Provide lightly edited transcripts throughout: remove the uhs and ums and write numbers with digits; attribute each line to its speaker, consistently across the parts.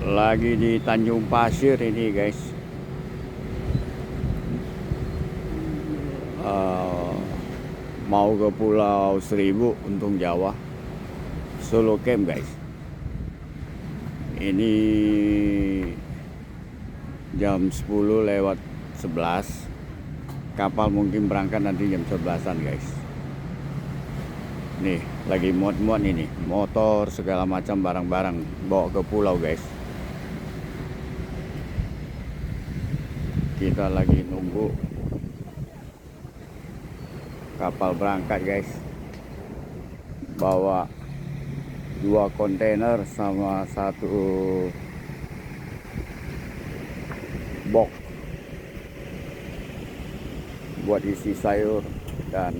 Speaker 1: Lagi di Tanjung Pasir ini guys. Mau ke Pulau Seribu, Untung Jawa, solo camp guys. Ini jam 10:11. Kapal mungkin berangkat nanti jam 11-an guys. Nih lagi muat-muat ini, motor segala macam barang-barang bawa ke pulau guys. Kita lagi nunggu kapal berangkat guys. Bawa 2 kontainer sama 1 box buat isi sayur dan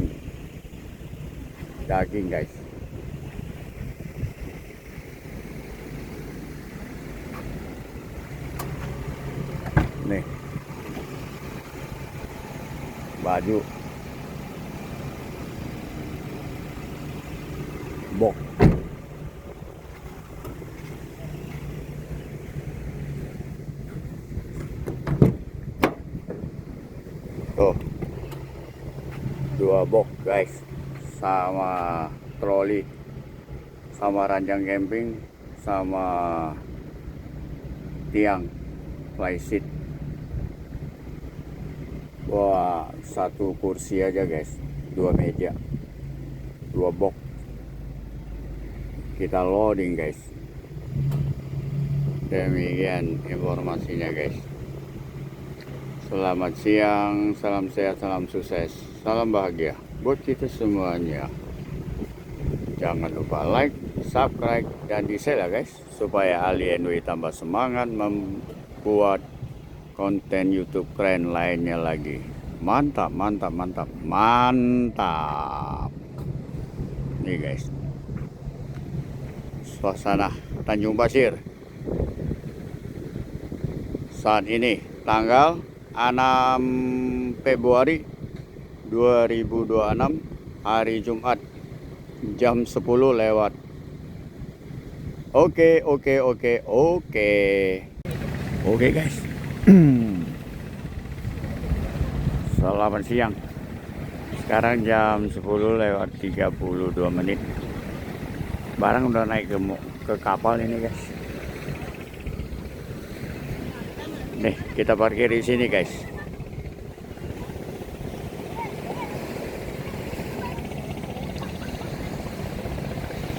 Speaker 1: daging guys. Nih baju box. Tuh 2 box guys, sama troli, sama ranjang camping, sama tiang flyseat. Wah, 1 kursi aja guys, 2 meja, 2 box. Kita loading guys. Demikian informasinya guys. Selamat siang, salam sehat, salam sukses, salam bahagia buat kita semuanya. Jangan lupa like, subscribe, dan di-share ya guys, supaya AliNW tambah semangat membuat konten YouTube keren lainnya lagi. Mantap, mantap, mantap, mantap. Nih guys, suasana Tanjung Pasir saat ini tanggal 6 Februari 2026, hari Jumat, jam 10 lewat. Oke guys. Selamat siang. Sekarang jam 10:32. Barang udah naik ke kapal ini guys. Nih kita parkir di sini guys.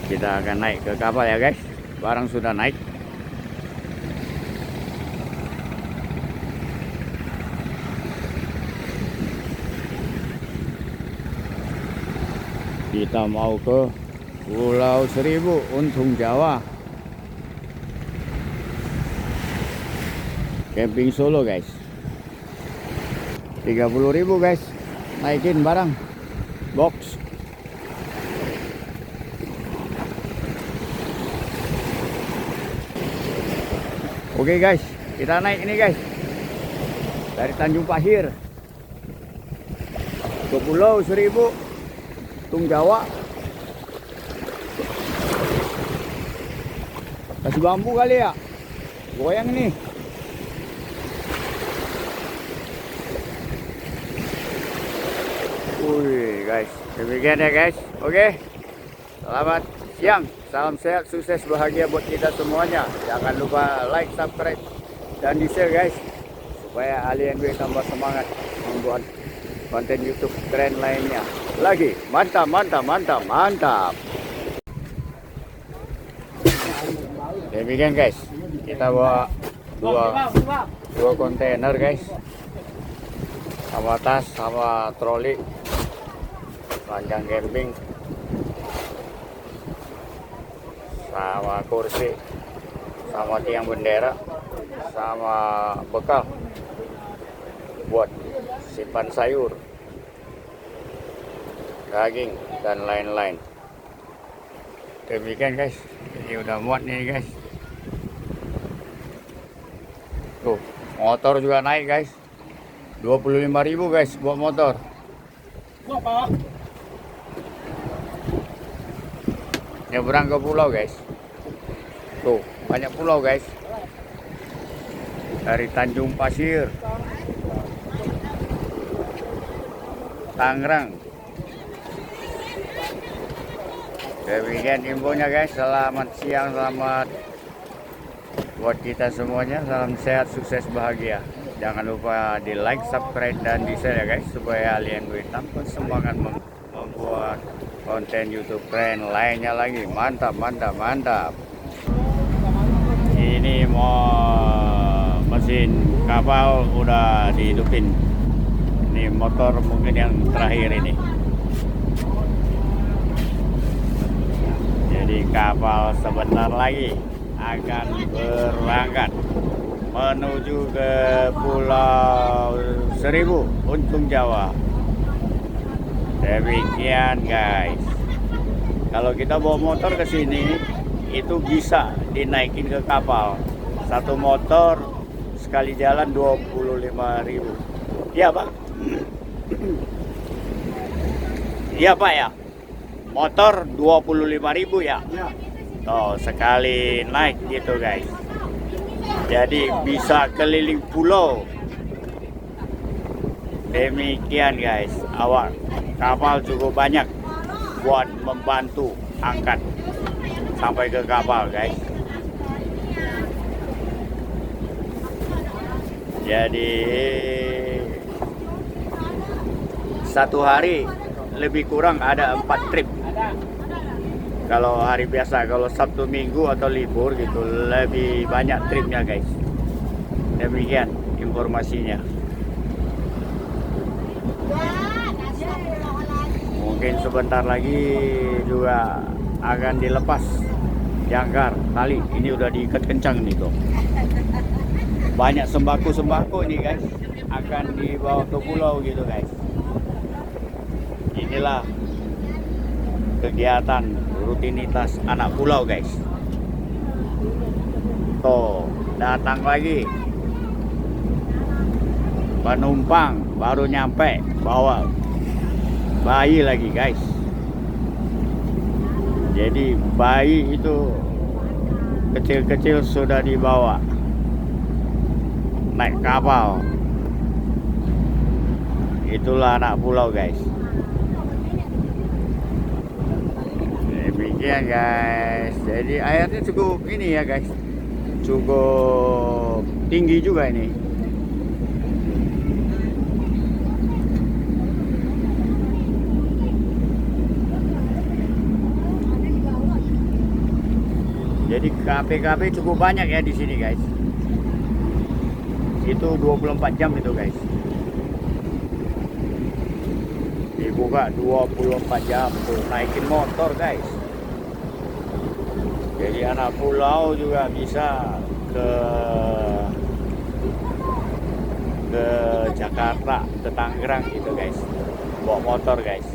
Speaker 1: Kita akan naik ke kapal ya guys. Barang sudah naik. Kita mau ke Pulau Seribu, Untung Jawa. Camping solo guys. 30.000 guys. Naikin barang box. Oke guys, kita naik ini guys. Dari Tanjung Pasir ke Pulau Seribu, Untung Jawa. Kasih bambu kali ya. Goyang nih. Wih guys, demikian ya guys. Oke, selamat siang, salam sehat, sukses, bahagia buat kita semuanya. Jangan lupa like, subscribe, dan di-share guys, supaya AliNW tambah semangat membuat konten YouTube keren lainnya lagi. Mantap, mantap, mantap, mantap. Demikian guys, kita bawa dua kontainer guys, sama tas, sama troli, ranjang camping, sama kursi, sama tiang bendera, sama bekal buat simpan sayur, daging, dan lain-lain. Demikian guys, ini udah muat nih guys. Tuh, motor juga naik guys. 25.000 guys buat motor. Nyebrang ke pulau guys. Tuh, banyak pulau guys. dari Tanjung Pasir, Tangerang. Demikian infonya guys. Selamat siang, selamat buat kita semuanya. Salam sehat, sukses, bahagia. Jangan lupa di like, subscribe, dan di share ya guys, supaya Alien Wihitam semangat membuat konten YouTube keren lainnya lagi. Mantap, mantap, mantap. Ini mau mesin kapal udah dihidupin. Ini motor mungkin yang terakhir ini. Jadi kapal sebentar lagi akan berangkat menuju ke Pulau Seribu, Untung Jawa. Demikian guys. Kalau kita bawa motor ke sini itu bisa dinaikin ke kapal. Satu motor sekali jalan 25.000. Iya Pak? Iya Pak ya? Motor 25.000 ya? Tuh, sekali naik gitu guys. Jadi bisa keliling pulau. Demikian guys. Awak kapal cukup banyak buat membantu angkat sampai ke kapal guys. Jadi satu hari lebih kurang ada 4 trip. Kalau hari biasa, kalau Sabtu Minggu atau libur gitu lebih banyak tripnya guys. Demikian informasinya. Mungkin sebentar lagi juga akan dilepas jangkar tali. Ini udah diikat kencang nih tuh. Banyak sembako ini guys akan dibawa ke pulau gitu guys. Inilah kegiatan rutinitas anak pulau guys. Tuh, datang lagi penumpang baru nyampe, bawa bayi lagi guys. Jadi bayi itu kecil-kecil sudah dibawa naik kapal. Itulah anak pulau guys. Demikian guys. Jadi airnya cukup ini ya guys, cukup tinggi juga ini. Jadi kafe-kafe cukup banyak ya di sini guys. Itu 24 jam itu guys. Dibuka 24 jam tuh, naikin motor guys. Jadi anak pulau juga bisa ke Jakarta, ke Tangerang gitu guys, bawa motor guys.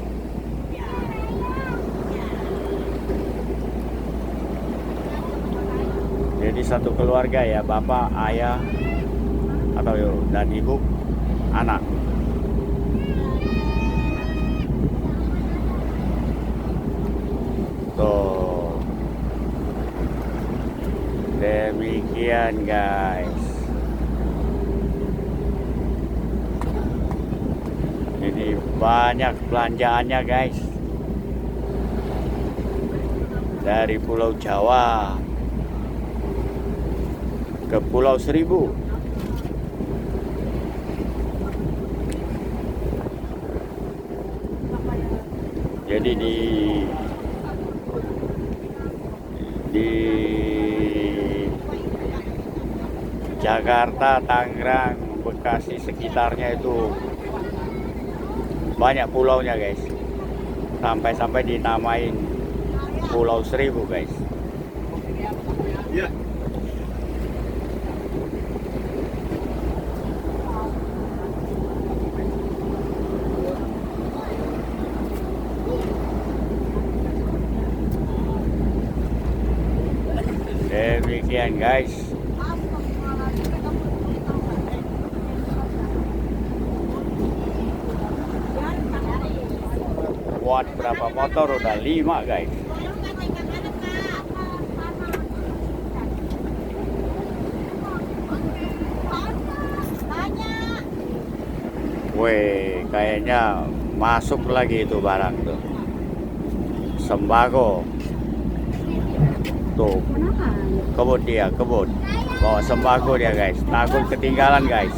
Speaker 1: Jadi satu keluarga ya, bapak, ayah, atau dan ibu, anak. Tuh, demikian guys. Ini banyak belanjaannya guys, dari Pulau Jawa ke Pulau Seribu. Jadi di Jakarta, Tangerang, Bekasi sekitarnya itu banyak pulaunya guys. Sampai-sampai dinamain Pulau Seribu guys. Demikian guys. Buat berapa motor? Udah 5 guys. Weh, kayaknya masuk lagi itu barang tuh. Sembako. Tuh, kebun dia, kebun. Bawa sembako dia guys. Takut ketinggalan guys.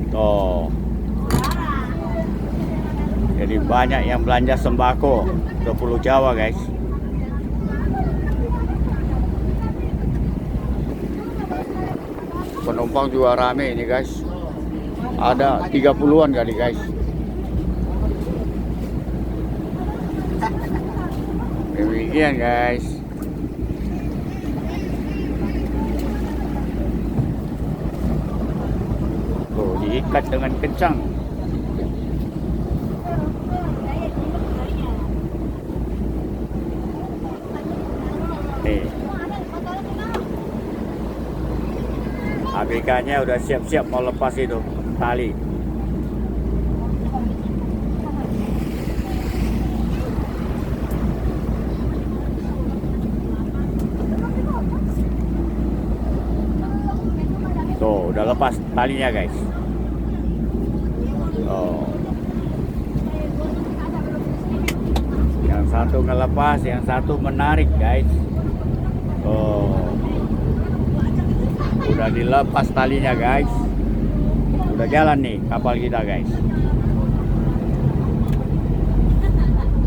Speaker 1: Tuh. Jadi banyak yang belanja sembako ke Pulau Jawa guys. Penumpang juga rame ini guys. Ada 30-an kali guys. Demikian guys. Tuh, diikat dengan kencang. Nih. ABK-nya udah siap-siap mau lepas itu tali. Tuh, udah lepas talinya guys. Oh. Yang satu ngelepas, yang satu menarik guys. Oh. Udah dilepas talinya guys. Udah jalan nih kapal kita guys.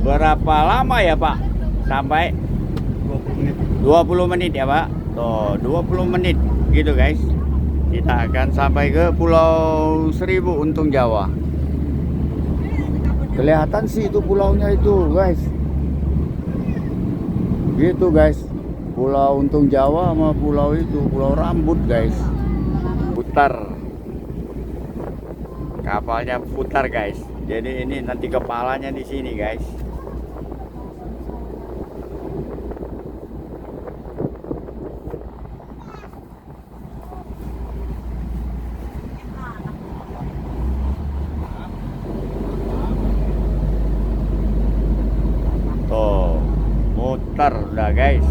Speaker 1: Berapa lama ya Pak? Sampai 20 menit ya Pak. Tuh, 20 menit gitu guys. Kita akan sampai ke Pulau Seribu Untung Jawa. Kelihatan sih itu pulaunya itu guys. Gitu guys. Pulau Untung Jawa sama pulau itu, Pulau Rambut guys. Putar. Kapalnya putar guys. Jadi ini nanti kepalanya di sini guys. Tuh, muter udah guys.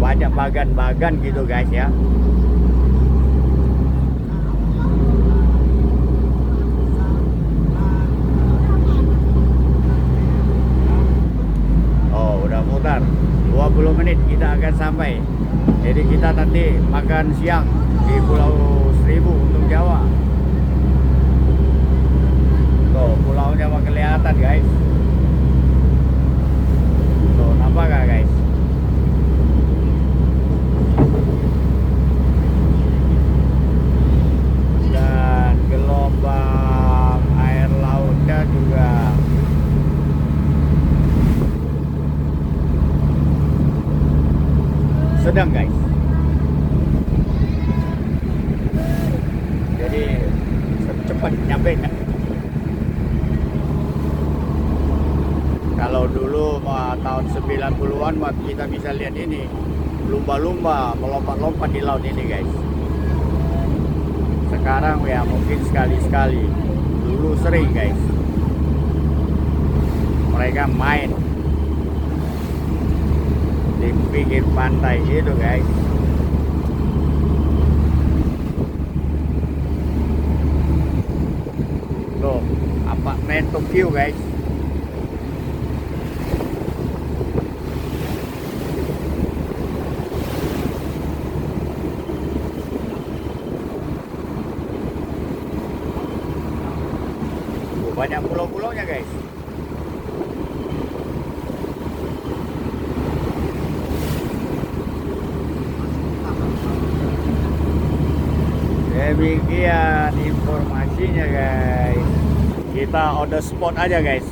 Speaker 1: Banyak bagan-bagan gitu guys ya. Oh, udah mutar 20 menit kita akan sampai. Jadi kita nanti makan siang di Pulau Seribu Untung Jawa. Tuh, pulaunya mah kelihatan guys. Tuh, nampak gak guys? Dan gelombang air lautnya juga sedang guys. Jadi cepat nyampe. Kalau dulu tahun 90-an kita bisa lihat ini lumba-lumba melompat-lompat di laut ini guys. Sekarang ya mungkin sekali-sekali. Dulu sering guys. Mereka main di pinggir pantai gitu guys. Tuh, apartemen Tokyo guys. Banyak pulau-pulaunya guys. Demikian informasinya guys. Kita on the spot aja guys.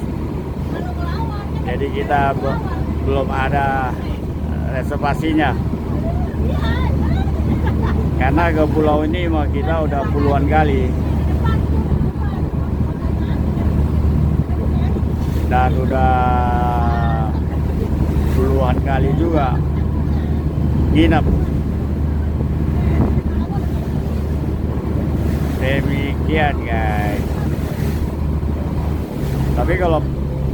Speaker 1: Jadi kita belum ada reservasinya. Karena ke pulau ini mah kita udah puluhan kali. Dan udah puluhan kali juga nginep. Demikian guys. Tapi kalau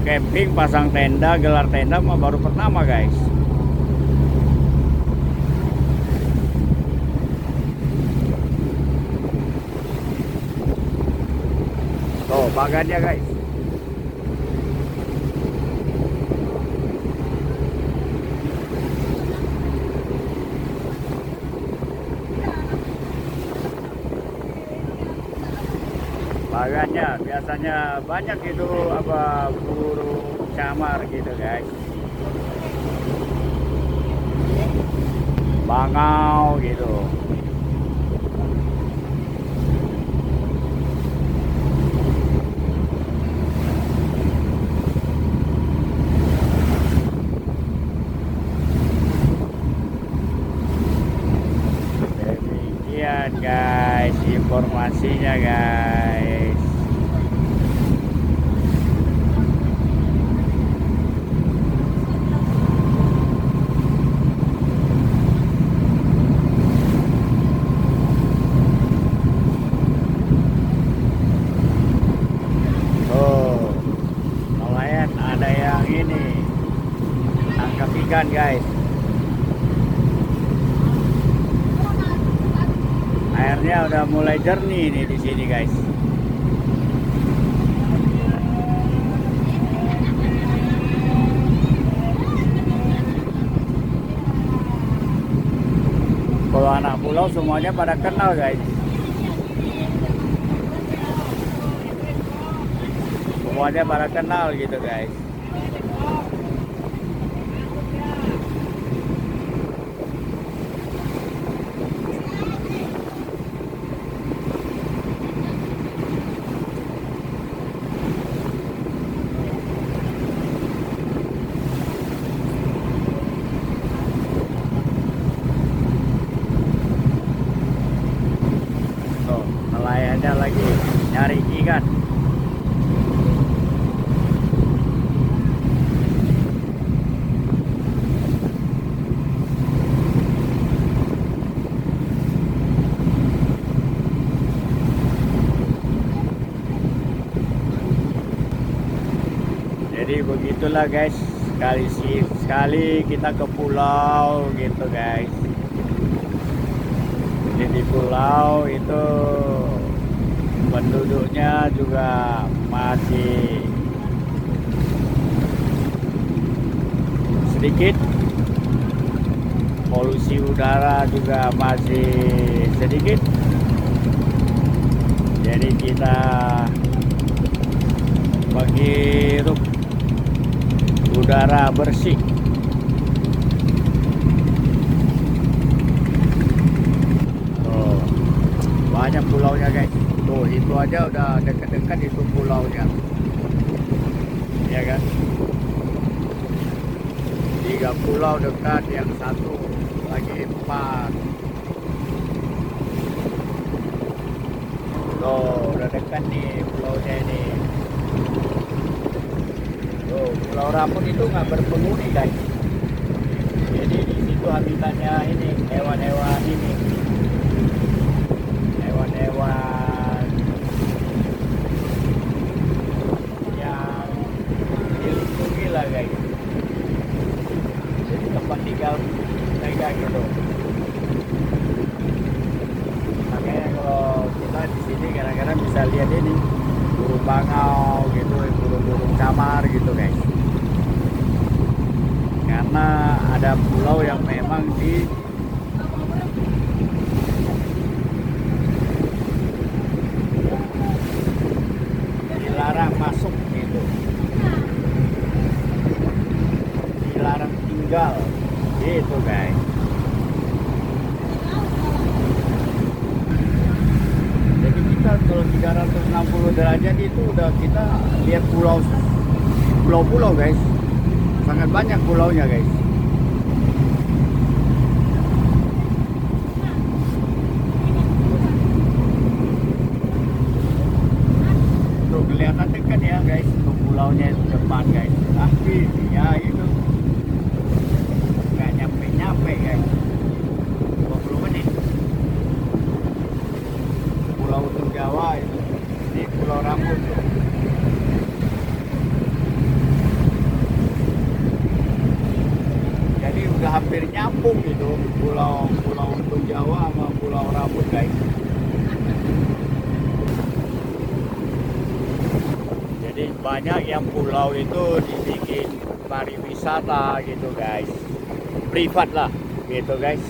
Speaker 1: camping, pasang tenda, gelar tenda mah baru pertama guys. Tuh bagannya guys. Bagannya biasanya banyak itu apa burung camar gitu guys. Bangau gitu. Demikian guys informasinya guys. Oh, nelayan ada yang ini tangkap ikan guys. Airnya udah mulai jernih nih di sini guys. Kalau anak pulau semuanya pada kenal guys. Semuanya pada kenal gitu guys. Tuh, nelayannya lagi nyari ikan. Jadi begitulah guys, sekali kita ke pulau gitu guys. Jadi di pulau itu penduduknya juga masih sedikit, polusi udara juga masih sedikit. Jadi kita menghirup udara bersih. Oh, banyak pulaunya guys. Tuh itu aja udah dekat-dekat itu pulaunya, ya kan? 3 pulau dekat, yang satu lagi 4. Tuh udah dekat nih pulaunya ini. Tuh, Pulau Rambut itu nggak berpenghuni guys. Jadi di situ habitatnya ini hewan-hewan ini, hewan-hewan yang dilindungi lah guys. Jadi tempat tinggal mereka gitu. Makanya kalau kita di sini kadang-kadang bisa lihat ini burung bangau gitu, burung-burung camar gitu guys. Karena ada pulau yang memang dilarang masuk gitu, dilarang tinggal gitu guys. Jadi kita kalau 360 derajat itu udah kita lihat pulau-pulau guys. Sangat banyak pulaunya guys. Tuh kelihatan dekat ya guys, tuh pulaunya itu depan guys. Tapi ya itu nggak nyampe guys. 20 menit. Pulau Jawa itu. Ini Pulau Rambut tuh. hampir nyambung gitu, pulau untuk Jawa sama Pulau Rambut guys. Jadi banyak yang pulau itu dibikin pariwisata gitu guys, privat lah gitu guys.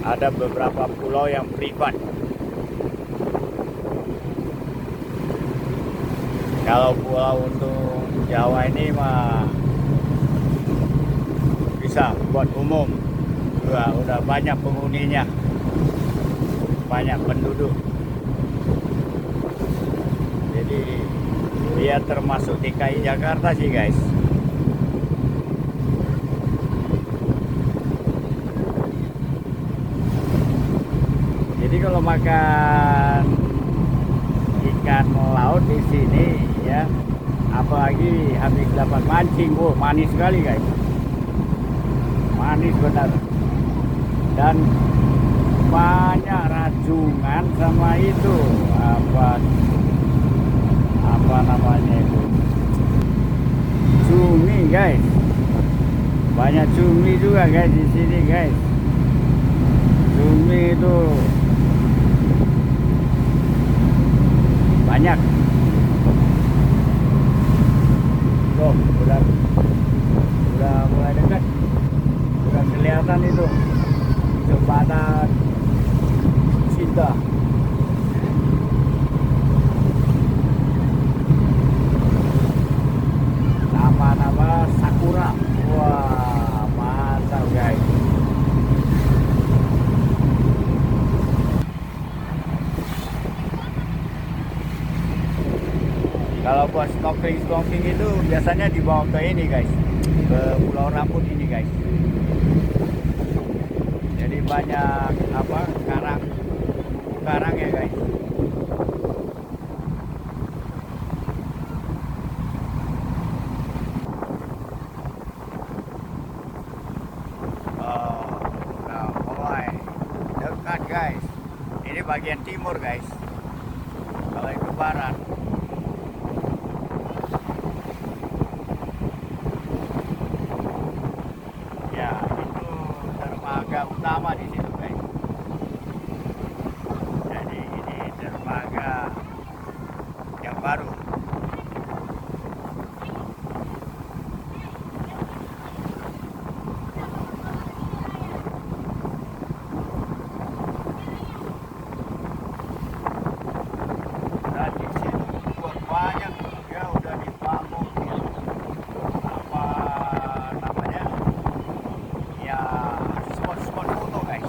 Speaker 1: Ada beberapa pulau yang privat. Kalau pulau untuk Jawa ini mah bisa buat umum, udah banyak penghuninya, banyak penduduk. Jadi dia termasuk DKI Jakarta sih guys. Jadi kalau makan ikan laut di sini ya, apalagi habis dapat mancing, manis sekali guys, manis benar. Dan banyak rajungan sama itu apa namanya itu, cumi guys, banyak cumi juga guys di sini guys. Cumi itu banyak. Tuh, udah mulai dekat, udah kelihatan itu jembatan cinta. Nama Sakura. Wah, mantap guys. Kalau buat snorkeling itu biasanya dibawa ke ini guys, ke Pulau Rambut ini guys. Jadi banyak karang ya guys. Nah, mulai dekat guys. Ini bagian timur guys. Kalau itu barat. Ya, itu dermaga utama di situ guys. Jadi ini dermaga yang baru. Dan di situ juga banyak ya udah dibangun apa namanya ya, spot-spot foto guys,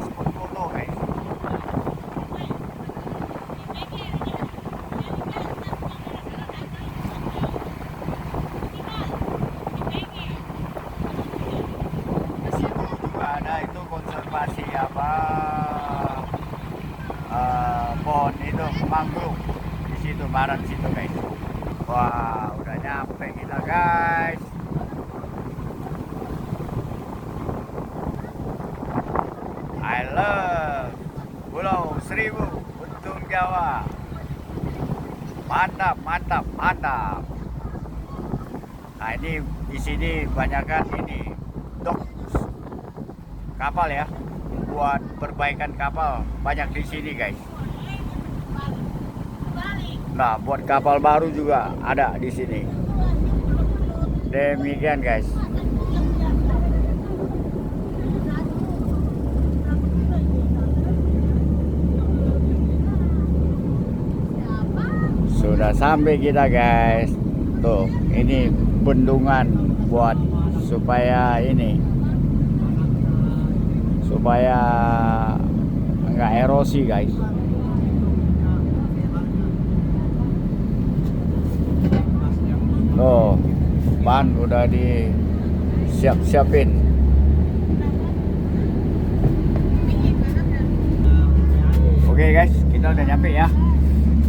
Speaker 1: spot foto guys. Di situ juga ada itu konservasi pohon itu mangrove di situ barat situ guys. Wah, udah nyampe kita guys. I love Pulau Seribu, Untung Jawa. Mantap, mantap, mantap. Nah, ini di sini banyakkan ini dok kapal ya, buat perbaikan kapal banyak di sini guys. Nah, buat kapal baru juga ada di sini. Demikian guys. Sudah sampai kita guys. Tuh, ini bendungan buat supaya enggak erosi guys. Tuh, ban udah disiapin. Oke guys, kita udah nyampe ya.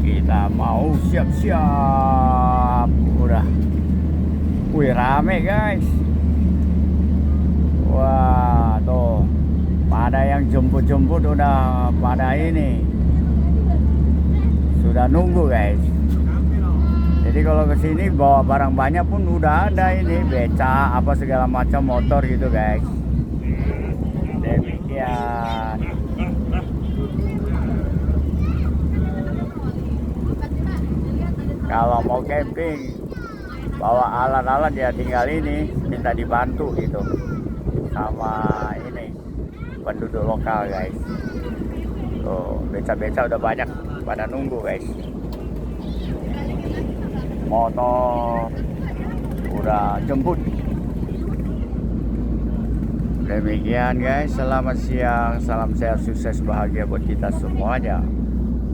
Speaker 1: Kita mau siap-siap. Udah. Wih, rame guys. Wah, tuh. Pada yang jemput-jemput udah pada ini. Sudah nunggu guys. Jadi kalau ke sini bawa barang banyak pun udah ada ini beca apa segala macam motor gitu guys. Demikian. Kalau mau camping bawa alat-alat ya tinggal ini minta dibantu gitu sama ini penduduk lokal guys. Tuh beca-beca udah banyak pada nunggu guys. Motor udah jemput. Demikian guys, selamat siang, salam sehat, sukses, bahagia buat kita semuanya.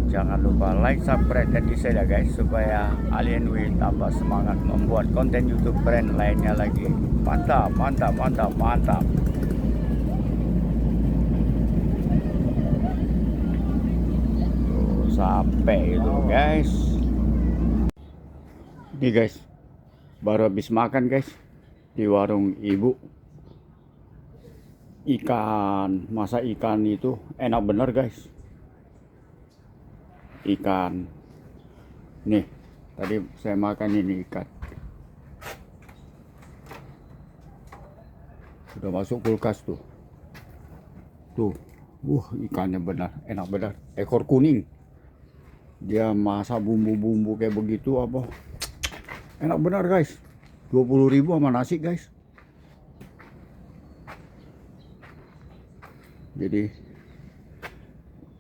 Speaker 1: Jangan lupa like, subscribe, dan di-share ya guys, supaya Alien Wheel tambah semangat membuat konten YouTube brand lainnya lagi. Mantap, mantap, mantap, mantap. Tuh, sampai itu guys. Ini guys, baru habis makan guys di warung ibu. Ikan, masa ikan itu enak bener guys. Ikan nih, tadi saya makan ini ikan udah masuk kulkas tuh. Ikannya benar enak benar, ekor kuning, dia masak bumbu-bumbu kayak begitu apa enak benar guys. 20.000 sama nasi guys. Jadi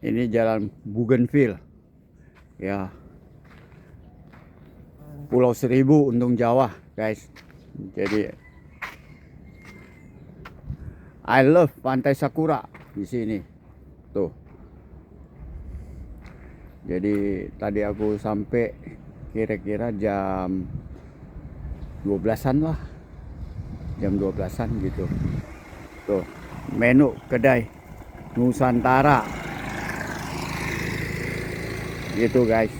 Speaker 1: ini jalan Bougainville ya, Pulau Seribu, Untung Jawa guys. Jadi I love Pantai Sakura di sini tuh. Jadi tadi aku sampai kira-kira jam 12-an lah, jam 12-an gitu. Tuh menu kedai Nusantara gitu guys.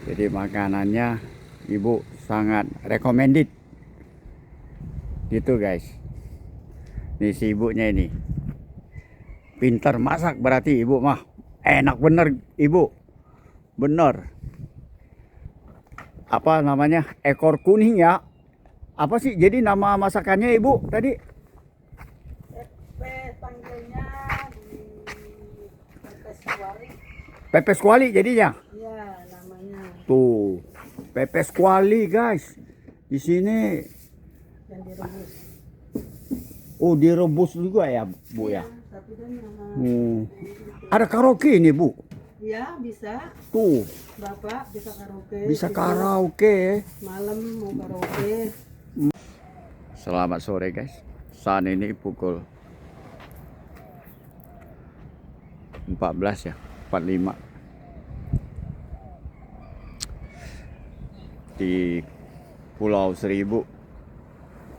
Speaker 1: Jadi makanannya ibu sangat recommended gitu guys. Nih si ibunya ini pintar masak berarti ibu mah, enak bener ibu, bener. Apa namanya, ekor kuning ya, apa sih jadi nama masakannya ibu tadi?
Speaker 2: Panggilnya di pepes kuali.
Speaker 1: Pepes kuali jadinya.
Speaker 2: Iya, namanya.
Speaker 1: Tuh, pepes kuali guys. Di sini.
Speaker 2: Yang direbus.
Speaker 1: Oh, direbus juga ya, Bu ya.
Speaker 2: Tapi dan
Speaker 1: Ada karaoke ini, Bu.
Speaker 2: ya bisa.
Speaker 1: Tuh.
Speaker 2: Bapak bisa karaoke.
Speaker 1: Bisa karaoke.
Speaker 2: Malam mau karaoke.
Speaker 1: Selamat sore guys. Saat ini pukul 14 ya, 45 di Pulau Seribu,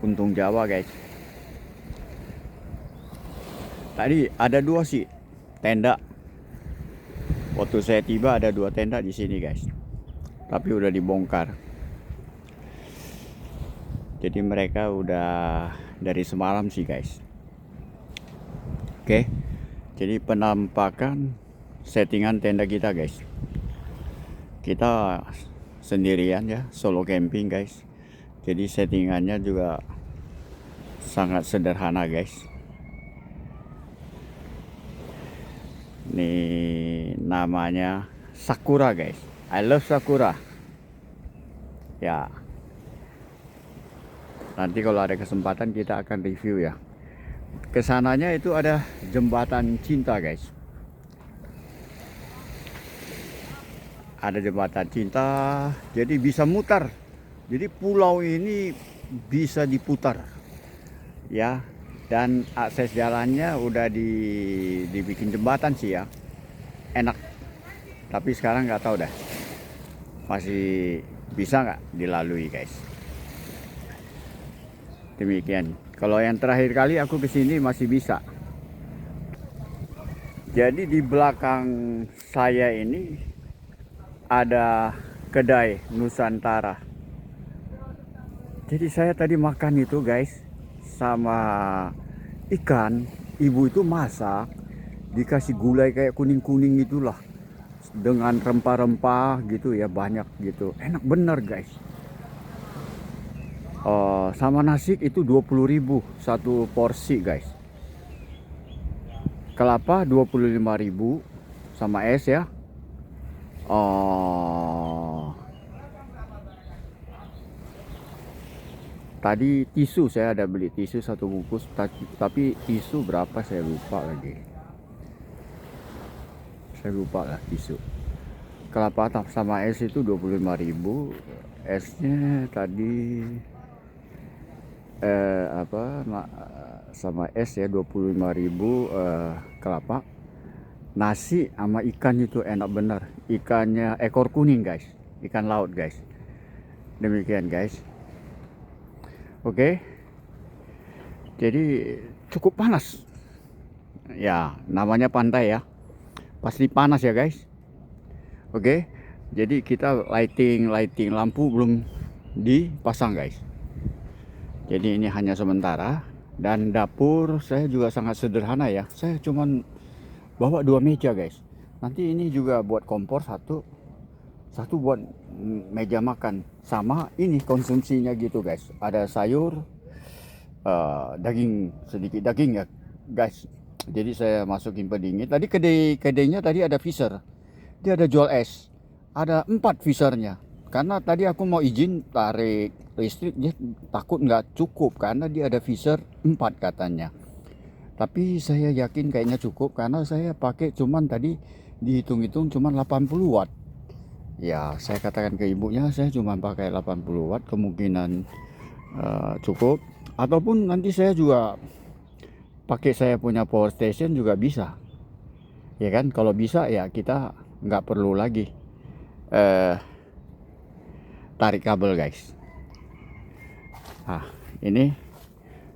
Speaker 1: Untung Jawa guys. Tadi ada dua sih tenda. Waktu saya tiba ada dua tenda di sini guys, tapi udah dibongkar. Jadi mereka udah dari semalam sih guys. Oke. Jadi penampakan settingan tenda kita guys. Kita sendirian ya, solo camping guys. Jadi settingannya juga sangat sederhana guys. Nih namanya Sakura guys. I love Sakura. Ya. Nanti kalau ada kesempatan kita akan review ya. Kesananya itu ada jembatan cinta guys. Ada jembatan cinta, jadi bisa mutar. Jadi pulau ini bisa diputar ya. Dan akses jalannya udah dibikin jembatan sih ya, enak. Tapi sekarang nggak tahu dah masih bisa nggak dilalui guys. Demikian. Kalau yang terakhir kali aku kesini masih bisa. Jadi di belakang saya ini ada kedai Nusantara. Jadi saya tadi makan itu guys sama ikan. Ibu itu masak dikasih gulai kayak kuning-kuning itulah. dengan rempah-rempah gitu ya, banyak gitu, enak bener guys. Sama nasi itu 20.000 satu porsi guys. Kelapa 25.000 sama es ya. Tadi tisu saya ada beli tisu satu bungkus, tapi tisu berapa saya lupa lagi. Saya lupa lah tisu. Kelapa sama es itu 25.000. Esnya tadi sama es ya 25.000, kelapa. Nasi sama ikan itu enak bener. Ikannya ekor kuning guys, ikan laut guys. Demikian guys. Oke. Jadi cukup panas. Ya, namanya pantai ya. Pasti panas ya guys. Oke. Jadi kita lighting lampu belum dipasang guys. Jadi ini hanya sementara. Dan dapur saya juga sangat sederhana ya. Saya cuman bawa 2 meja guys. Nanti ini juga buat kompor satu buat meja makan, sama ini konsumsinya gitu guys. Ada sayur, daging, sedikit daging ya guys. Jadi saya masukin pendingin. Tadi kedainya tadi ada freezer, dia ada jual es, ada 4 freezernya. Karena tadi aku mau izin tarik listrik, dia takut nggak cukup karena dia ada freezer 4 katanya. Tapi saya yakin kayaknya cukup karena saya pakai cuman tadi dihitung-hitung cuman 80 watt. Ya, saya katakan ke ibunya saya cuma pakai 80 watt, kemungkinan cukup. Ataupun nanti saya juga pakai saya punya power station juga bisa. Ya kan, kalau bisa ya kita nggak perlu lagi tarik kabel guys. Nah, ini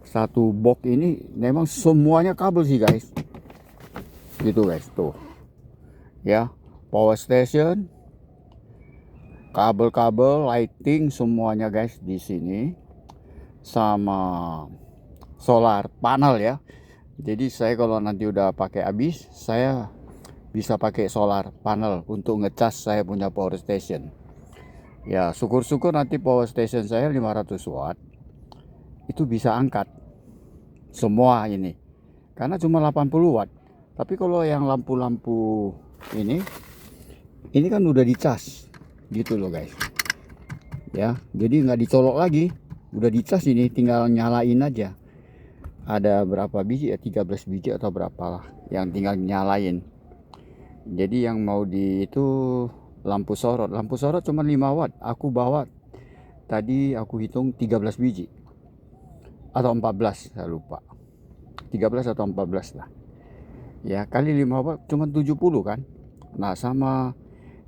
Speaker 1: satu box ini memang semuanya kabel sih guys. Gitu guys, tuh. Ya, power station, kabel-kabel, lighting semuanya guys di sini, sama solar panel ya. Jadi saya kalau nanti udah pakai habis, saya bisa pakai solar panel untuk ngecas saya punya power station. Ya, syukur-syukur nanti power station saya 500 watt itu bisa angkat semua ini. Karena cuma 80 watt. Tapi kalau yang lampu-lampu ini kan udah dicas gitu loh guys. Ya, jadi nggak dicolok lagi, udah dicas, ini tinggal nyalain aja. Ada berapa biji ya, 13 biji atau berapa lah yang tinggal nyalain. Jadi yang mau di itu lampu sorot cuma 5 watt. Aku bawa tadi, aku hitung 13 biji atau 14, saya lupa, 13 atau 14 lah ya, kali 5 watt cuma 70 kan. Nah, sama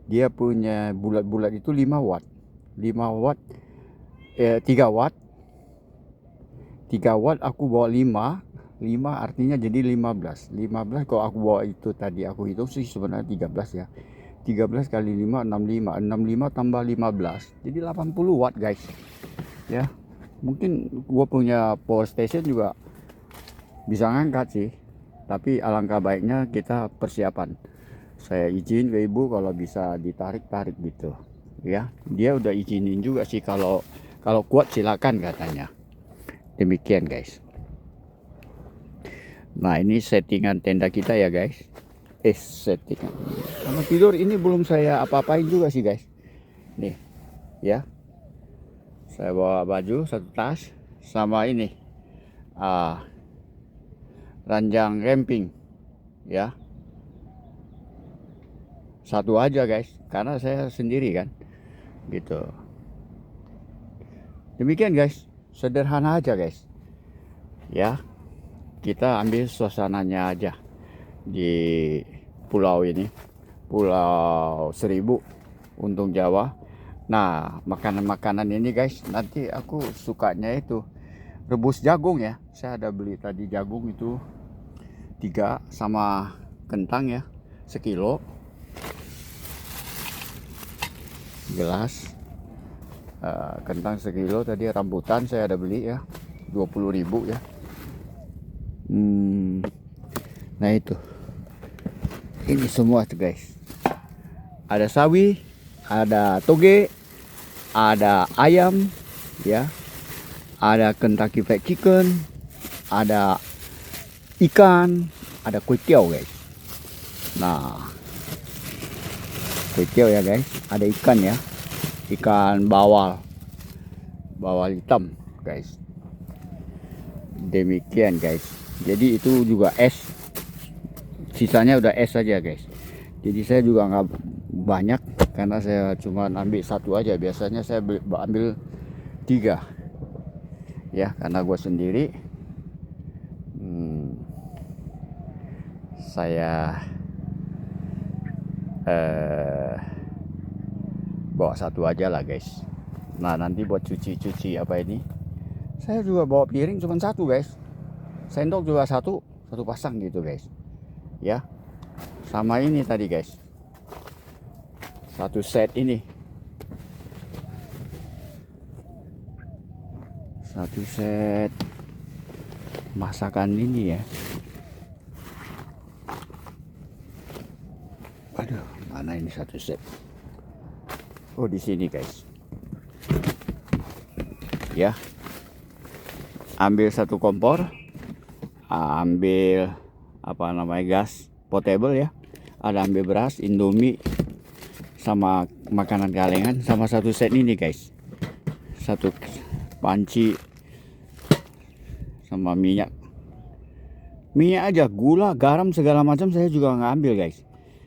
Speaker 1: dia punya bulat-bulat itu 5 watt 3 watt aku bawa 5 artinya jadi 15 kalau aku bawa itu tadi aku hitung sih sebenarnya 13 ya. 13 kali 5 65 tambah 15 jadi 80 watt guys ya. Mungkin gua punya power station juga bisa ngangkat sih, tapi alangkah baiknya kita persiapan. Saya izin ke ibu kalau bisa ditarik gitu ya. Dia udah izinin juga sih, kalau kuat silakan katanya. Demikian guys. Nah, ini settingan tenda kita ya guys. Settingan sama tidur ini belum saya apa-apain juga sih guys. Nih ya, saya bawa baju satu tas sama ini ranjang camping ya, satu aja guys karena saya sendiri kan gitu. Demikian guys, sederhana aja guys ya. Kita ambil suasananya aja di pulau ini, Pulau Seribu, Untung Jawa. Nah, makanan-makanan ini guys, nanti aku sukanya itu rebus jagung ya. Saya ada beli tadi jagung itu 3 sama kentang ya, sekilo. Gelas kentang sekilo, tadi rambutan saya ada beli ya, 20.000 ya. Nah itu, ini semua tuh guys. ada sawi, ada toge, ada ayam, ya, ada Kentucky Fried Chicken, ada ikan, ada kue tiaw guys. Nah, kue tiaw ya guys, ada ikan ya, ikan bawal hitam guys. Demikian guys. Jadi itu juga es, sisanya udah es saja guys. Jadi saya juga nggak banyak karena saya cuma ambil satu aja. Biasanya saya ambil 3 ya, karena gue sendiri. Saya bawa satu aja lah guys. Nah, nanti buat cuci apa ini, saya juga bawa piring cuma satu guys. Sendok juga satu pasang gitu guys. Ya, sama ini tadi guys, satu set ini, satu set masakan ini ya. Aduh, mana ini satu set? Oh, di sini guys. Ya, ambil satu kompor, ambil apa namanya, gas portable ya, ada ambil beras, indomie, sama makanan kalengan, sama satu set ini guys, satu panci, sama minyak aja, gula, garam, segala macam saya juga nggak ambil guys.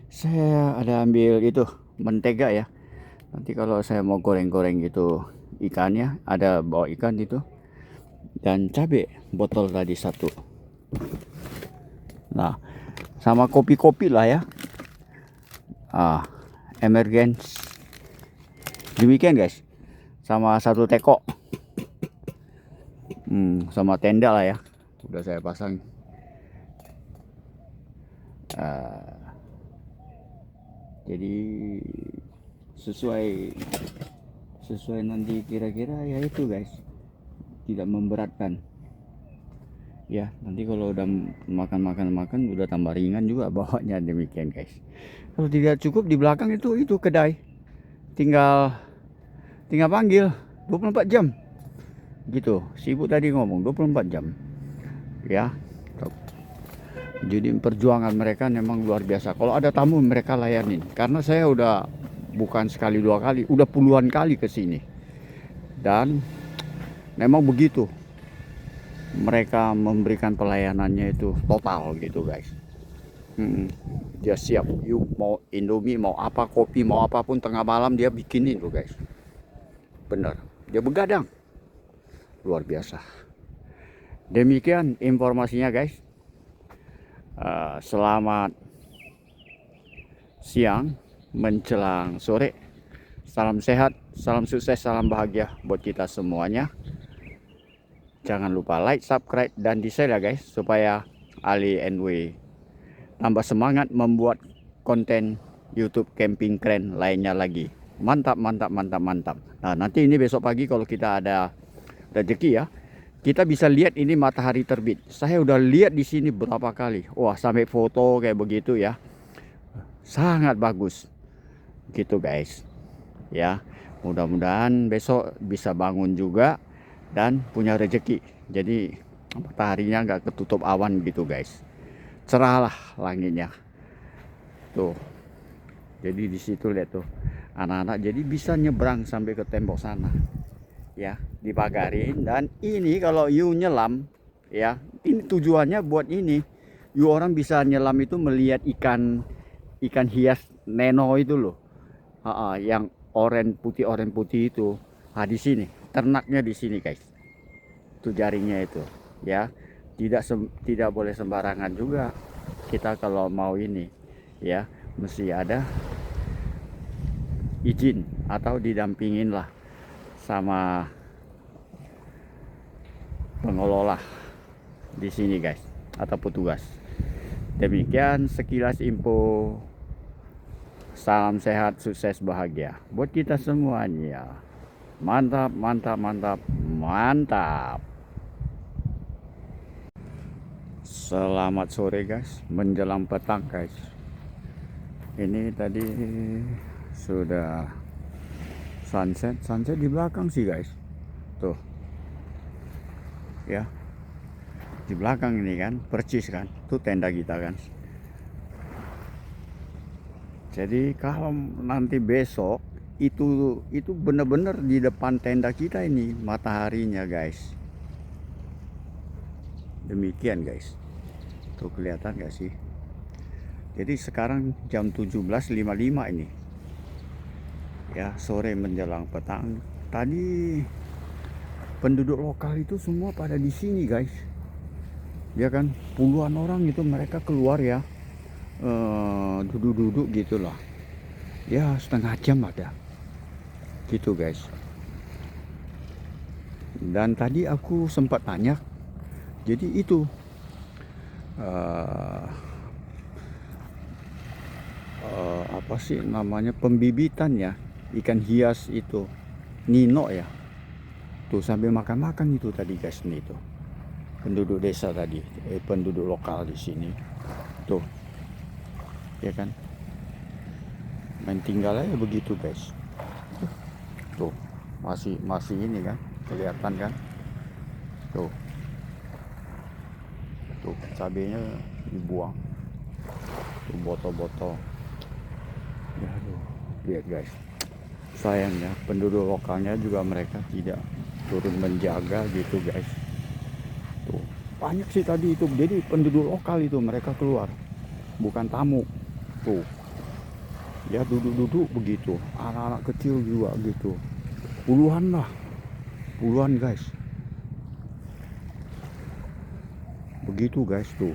Speaker 1: Saya ada ambil itu mentega ya, nanti kalau saya mau goreng-goreng gitu ikannya, ada bawa ikan itu, dan cabai botol tadi satu. Nah, sama kopi lah ya, emergency. Demikian guys, sama satu teko, sama tenda lah ya, udah saya pasang. Jadi sesuai nanti kira-kira ya itu guys, tidak memberatkan ya. Nanti kalau udah makan udah tambah ringan juga bawanya. Demikian guys. Kalau tidak cukup, di belakang itu kedai, tinggal panggil 24 jam gitu. Sibuk tadi ngomong 24 jam ya. Jadi perjuangan mereka memang luar biasa. Kalau ada tamu mereka layanin. Karena saya udah bukan sekali 2 kali, udah puluhan kali ke sini. Dan memang begitu. Mereka memberikan pelayanannya itu total gitu guys. Dia siap. You mau indomie, mau apa, kopi, mau apapun, tengah malam dia bikinin tuh guys. Bener. Dia begadang. Luar biasa. Demikian informasinya guys. Selamat siang menjelang sore. Salam sehat, salam sukses, salam bahagia buat kita semuanya. Jangan lupa like, subscribe, dan di-share ya guys, supaya Ali NW tambah semangat membuat konten YouTube camping keren lainnya lagi. Mantap. Nah, nanti ini besok pagi kalau kita ada rezeki ya, kita bisa lihat ini matahari terbit. Saya udah lihat di sini berapa kali. Wah, sampai foto kayak begitu ya. Sangat bagus. Gitu guys. Ya, mudah-mudahan besok bisa bangun juga dan punya rezeki. Jadi mataharinya nggak ketutup awan gitu guys. Cerahlah langitnya. Tuh. Jadi di situ lihat tuh. Anak-anak jadi bisa nyebrang sampai ke tembok sana. Ya, dipagarin. Dan ini kalau you nyelam ya, ini tujuannya buat ini, you orang bisa nyelam itu melihat ikan hias neno itu loh, yang oranye putih itu. Di sini ternaknya, di sini guys, itu jaringnya itu ya. Tidak boleh sembarangan juga kita kalau mau ini ya, mesti ada izin atau didampingin lah sama pengelola di sini guys, atau petugas. Demikian sekilas info. Salam sehat, sukses, bahagia buat kita semuanya. Mantap. Selamat sore guys, menjelang petang guys. Ini tadi sudah sunset di belakang sih guys, tuh ya, di belakang ini kan percis kan, tuh tenda kita kan. Jadi kalau nanti besok itu benar-benar di depan tenda kita ini mataharinya guys. Demikian guys, tuh kelihatan gak sih? Jadi sekarang jam 17.55 ini ya, sore menjelang petang. Tadi penduduk lokal itu semua pada di sini guys, ya kan, puluhan orang itu mereka keluar ya, duduk-duduk gitulah ya, setengah jam ada gitu guys. Dan tadi aku sempat tanya, jadi itu apa sih namanya, pembibitannya ikan hias itu nino ya, tuh sambil makan-makan itu tadi guys. Nih tuh penduduk desa tadi, penduduk lokal di sini tuh, ya kan, main tinggal aja begitu guys. Tuh masih ini kan, kelihatan kan, tuh cabenya dibuang, tuh botol-botol ya. Aduh, lihat guys, sayangnya penduduk lokalnya juga mereka tidak turun menjaga gitu guys. Tuh banyak sih tadi itu, jadi penduduk lokal itu mereka keluar, bukan tamu. Tuh ya, duduk-duduk begitu, anak-anak kecil juga gitu, puluhan guys, begitu guys. Tuh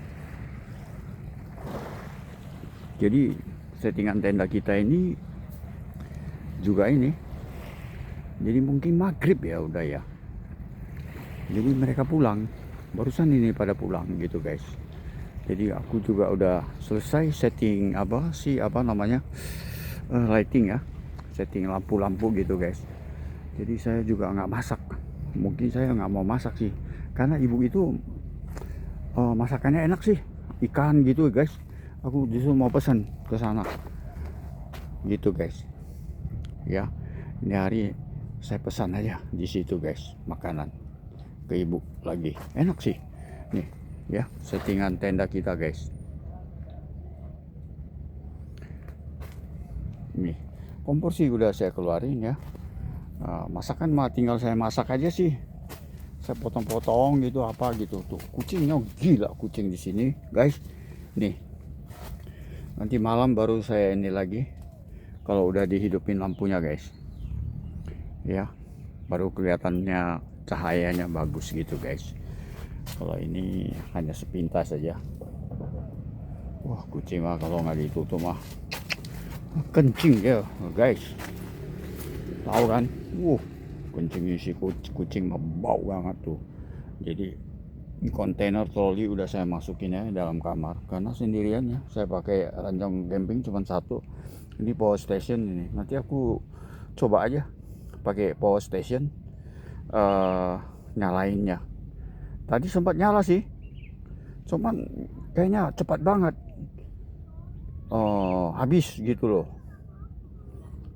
Speaker 1: jadi settingan tenda kita ini juga ini, jadi mungkin maghrib ya udah ya, jadi mereka pulang barusan ini, pada pulang gitu guys. Jadi aku juga udah selesai setting apa namanya, lighting ya, setting lampu-lampu gitu guys. Jadi saya juga nggak masak, mungkin saya nggak mau masak sih, karena ibu itu masakannya enak sih, ikan gitu guys. Aku justru mau pesan ke sana gitu guys ya. Ini hari saya pesan aja di situ guys, makanan ke ibu lagi, enak sih nih ya, settingan tenda kita guys. Nih kompor sih udah saya keluarin ya. Masakan mah tinggal saya masak aja sih, saya potong-potong gitu apa gitu. Tuh kucingnya gila, kucing di sini guys. Nih nanti malam baru saya ini lagi, kalau udah dihidupin lampunya guys ya, baru kelihatannya cahayanya bagus gitu guys. Kalau ini hanya sepintas saja. Wah kucing mah kalau nggak ditutup mah kencing ya guys, tahu kan? Kencing si kucing mah bau banget tuh. Jadi kontainer troli udah saya masukin ya dalam kamar, karena sendirian ya, saya pakai ranjang camping cuma satu. Ini power station ini, nanti aku coba aja pakai power station nyalainnya. Tadi sempat nyala sih, cuman kayaknya cepat banget habis gitu loh,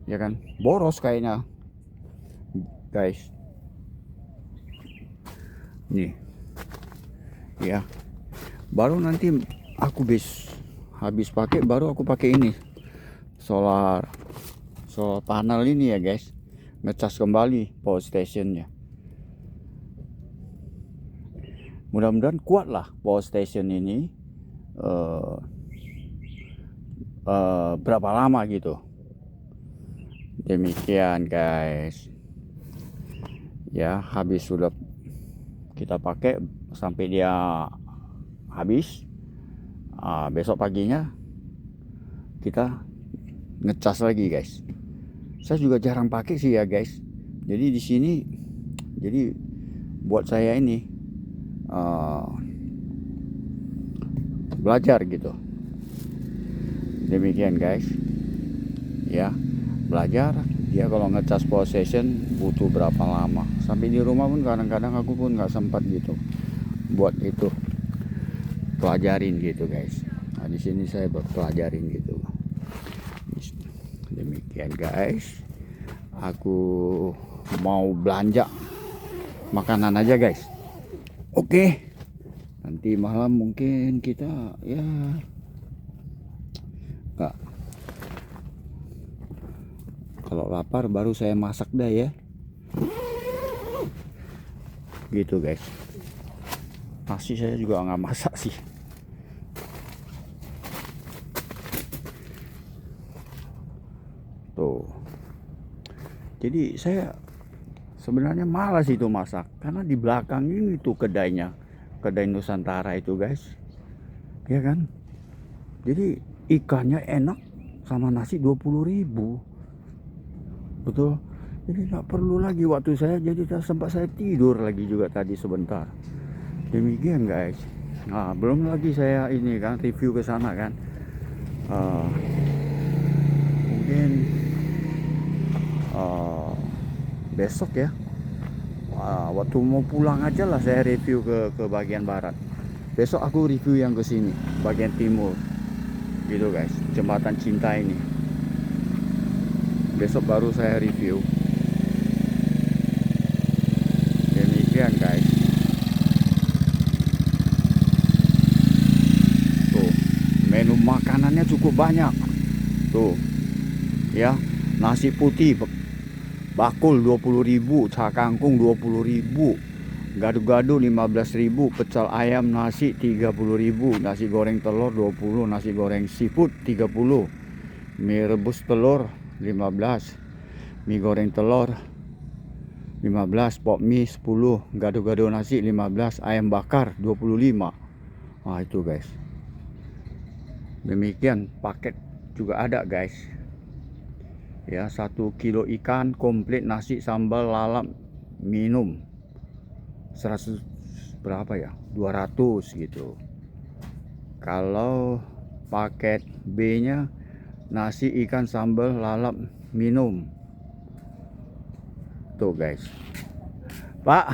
Speaker 1: ya kan, boros kayaknya guys. Nih ya, baru nanti aku habis pakai, baru aku pakai ini solar panel ini ya guys, ngecas kembali power stationnya. Mudah-mudahan kuat lah power station ini, berapa lama gitu. Demikian guys ya, habis sudah kita pakai sampai dia habis, besok paginya kita ngecas lagi guys. Saya juga jarang pakai sih ya guys, jadi di sini jadi buat saya ini belajar gitu. Demikian guys ya, belajar dia kalau ngecas power station butuh berapa lama. Sampai di rumah pun kadang-kadang aku pun nggak sempat gitu buat itu, pelajarin gitu guys. Nah, di sini saya pelajarin gitu. demikian guys. Aku mau belanja makanan aja guys. Oke. Nanti malam mungkin kita ya enggak. Kalau lapar baru saya masak dah ya. Gitu guys. Nasi saya juga nggak masak sih. Tuh. Jadi saya sebenarnya malas itu masak karena di belakang ini tuh kedainya, kedai Nusantara itu guys, ya kan. Jadi ikannya enak sama nasi 20.000, betul. Jadi nggak perlu lagi waktu saya, jadi sempat saya tidur lagi juga tadi sebentar. Demikian guys. Nah, belum lagi saya ini kan review ke sana kan. Mungkin besok ya. Waktu mau pulang aja lah saya review ke bagian barat. Besok aku review yang ke sini, bagian timur. Gitu guys, Jembatan Cinta ini. Besok baru saya review. Demikian guys. Menu makanannya cukup banyak tuh ya. Nasi putih bakul 20.000, cak kangkung 20.000, gado-gado 15.000, pecel ayam nasi 30.000, nasi goreng telur 20, nasi goreng seafood 30, mie rebus telur 15, mie goreng telur 15, pop mie 10, gado-gado nasi 15, ayam bakar 25. Nah itu guys. Demikian paket juga ada guys ya. 1 kilo ikan komplit, nasi sambal lalap minum 100 berapa ya, 200 gitu. Kalau paket B nya nasi ikan sambal lalap minum tuh guys. Pak,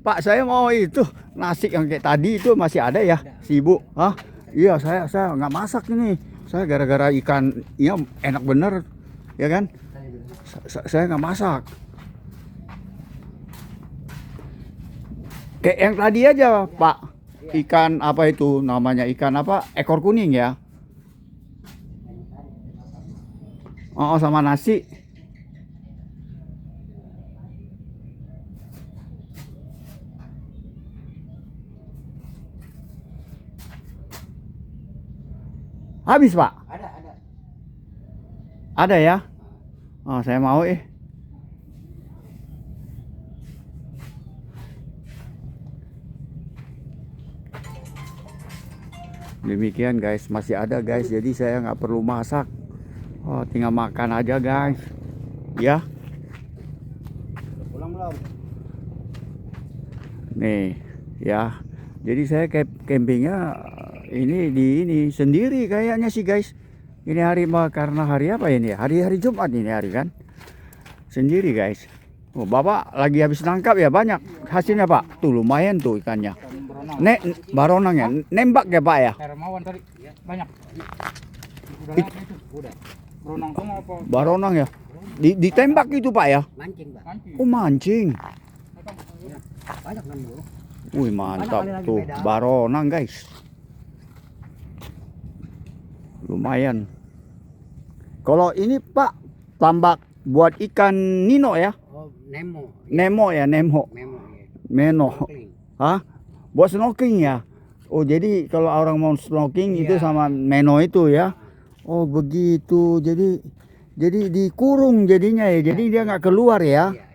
Speaker 1: Pak saya mau itu nasi yang kayak tadi itu masih ada ya si ibu? Hah? Iya, saya nggak masak ini. Saya gara-gara ikan ya enak bener, ya kan? Saya nggak masak. Kayak yang tadi aja, Pak. Ikan apa itu namanya? Ikan apa? Ekor kuning ya? Oh, sama nasi. Habis Pak?
Speaker 3: Ada.
Speaker 1: Ada ya? Oh, saya mau Demikian guys, masih ada guys. Jadi saya nggak perlu masak. Oh, tinggal makan aja guys. Ya.
Speaker 3: Pulang belum?
Speaker 1: Nih, ya. Jadi saya campingnya ini sendiri kayaknya sih guys. Ini hari karena hari apa ini ya? Hari Jumat ini hari kan. Sendiri guys. Oh, Bapak lagi habis nangkap ya, banyak hasilnya Pak. Tuh lumayan tuh ikannya. Baronang ya. Nembak ya Pak ya?
Speaker 3: Hermawan tadi banyak. Udah itu. Udah. Baronang semua apa?
Speaker 1: Baronang ya. Ditembak itu Pak ya?
Speaker 3: Mancing, Pak.
Speaker 1: Oh, mancing.
Speaker 3: Banyak kan, Bro.
Speaker 1: Wih, mantap tuh baronang guys. Lumayan. Kalau ini Pak tambak buat ikan Nino ya?
Speaker 3: Oh, Nemo.
Speaker 1: Nemo ya, Nemo.
Speaker 3: Nemo ya.
Speaker 1: Meno.
Speaker 3: Snorkeling.
Speaker 1: Hah? Buat snorkeling ya? Oh, jadi kalau orang mau snorkeling itu
Speaker 3: Iya.
Speaker 1: sama Meno itu ya? Oh, begitu. Jadi dikurung jadinya ya. Jadi dia nggak keluar ya?
Speaker 3: Iya.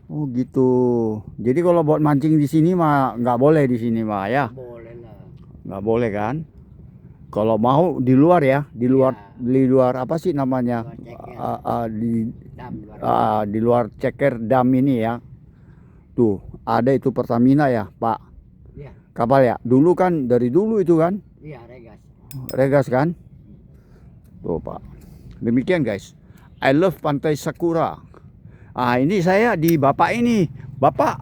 Speaker 1: Oh, gitu. Jadi kalau buat mancing di sini mah nggak boleh di sini mah ya?
Speaker 3: Boleh lah.
Speaker 1: Nggak boleh kan? Kalau mau di luar ya, di luar apa sih namanya?
Speaker 3: Dam,
Speaker 1: Di luar ceker dam ini ya. Tuh, ada itu Pertamina ya, Pak.
Speaker 3: Iya.
Speaker 1: Kapal ya. Dulu kan dari dulu itu kan,
Speaker 3: Iya, Regas.
Speaker 1: Regas kan? Tuh, Pak. Demikian guys. I love Pantai Sakura. Ini saya di Bapak ini. Bapak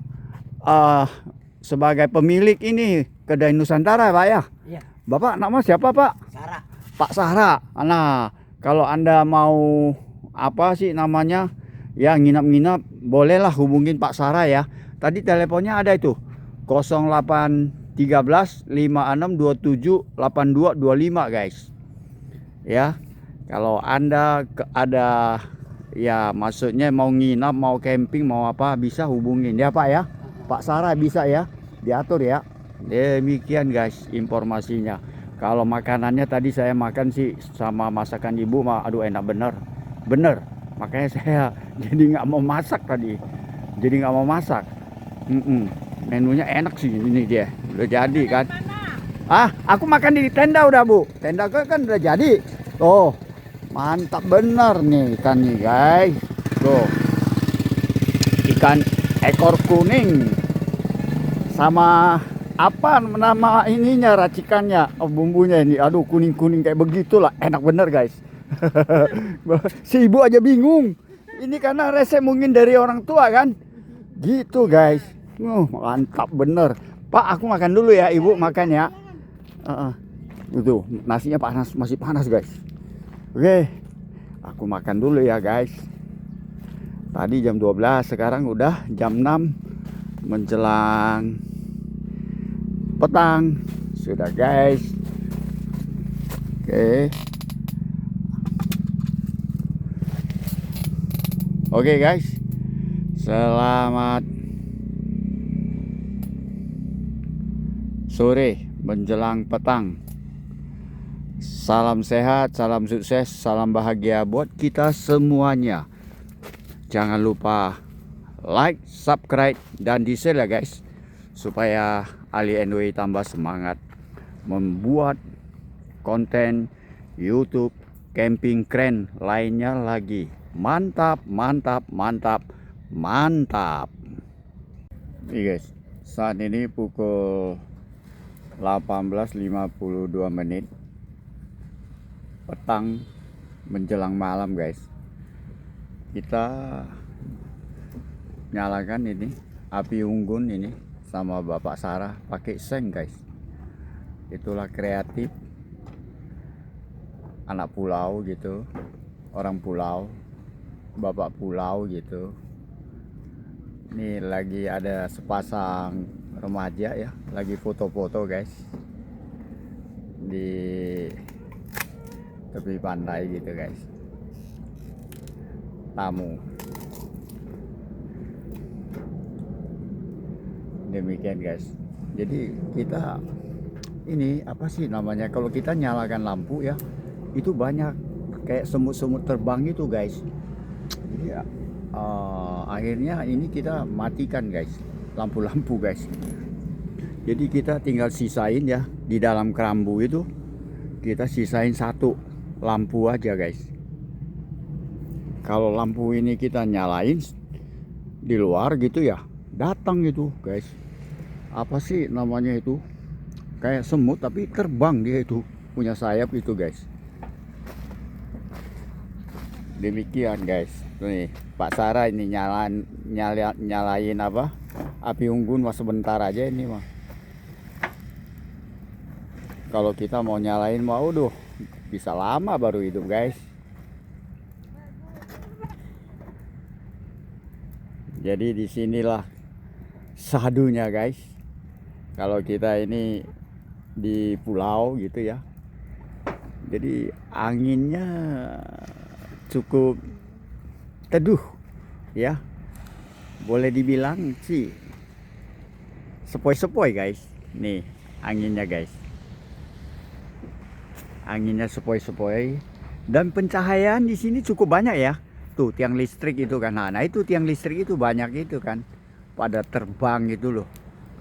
Speaker 1: sebagai pemilik ini kedai Nusantara, Pak ya.
Speaker 3: Iya.
Speaker 1: Bapak nama siapa Pak?
Speaker 3: Sarah.
Speaker 1: Pak Sahra. Nah, kalau Anda mau apa sih namanya ya, nginap-nginap, bolehlah hubungin Pak Sarah ya. Tadi teleponnya ada itu 0813 5627 8225 guys ya. Kalau Anda ada ya, maksudnya mau nginap, mau camping, mau apa, bisa hubungin ya Pak ya. Pak Sarah bisa ya, diatur ya. Demikian guys informasinya. Kalau makanannya tadi saya makan sih sama masakan ibu mah, aduh enak bener. Makanya saya jadi nggak mau masak tadi. Jadi nggak mau masak. Menunya enak sih ini dia. Udah jadi kan. Aku makan di tenda udah Bu. Tenda kan udah jadi. Oh, mantap bener nih ikan nih guys. Tuh. Ikan ekor kuning. Sama apa nama ininya, racikannya, bumbunya ini. Aduh, kuning-kuning kayak begitulah. Enak bener guys. Si ibu aja bingung. Ini karena resep mungkin dari orang tua kan. Gitu guys. Mantap bener. Pak, aku makan dulu ya, ibu makan ya. Itu nasinya panas, masih panas guys. Oke, aku makan dulu ya guys. Tadi jam 12, sekarang udah jam 6 menjelang petang sudah guys. Oke guys, selamat sore menjelang petang. Salam sehat, salam sukses, salam bahagia buat kita semuanya. Jangan lupa like, subscribe, dan di-share ya guys, supaya Ali NW tambah semangat membuat konten YouTube camping keren lainnya lagi. Mantap. Nih guys, saat ini pukul 18.52 menit, petang menjelang malam guys. Kita nyalakan ini api unggun ini sama Bapak Sarah pakai seng guys. Itulah kreatif anak pulau gitu, orang pulau, bapak pulau gitu. Ini lagi ada sepasang remaja ya, lagi foto-foto guys di tepi pantai gitu guys. Tamu. Demikian guys. Jadi kita ini apa sih namanya, kalau kita nyalakan lampu ya, itu banyak kayak semut-semut terbang itu guys. Jadi akhirnya ini kita matikan guys lampu-lampu guys. Jadi kita tinggal sisain ya, di dalam kerambu itu kita sisain satu lampu aja guys. Kalau lampu ini kita nyalain di luar gitu ya, datang itu guys, apa sih namanya itu, kayak semut tapi terbang, dia itu punya sayap itu guys. Demikian guys. Nih Pak Sarah ini nyalain apa, api unggun mah sebentar aja ini mah. Kalau kita mau nyalain mah udah bisa lama baru hidup guys. Jadi disinilah sadunya guys. Kalau kita ini di pulau gitu ya, jadi anginnya cukup teduh ya, boleh dibilang sih sepoi-sepoi guys. Nih anginnya guys, anginnya sepoi-sepoi, dan pencahayaan di sini cukup banyak ya. Tuh tiang listrik itu kan, nah itu tiang listrik itu banyak itu kan, pada terbang gitu loh.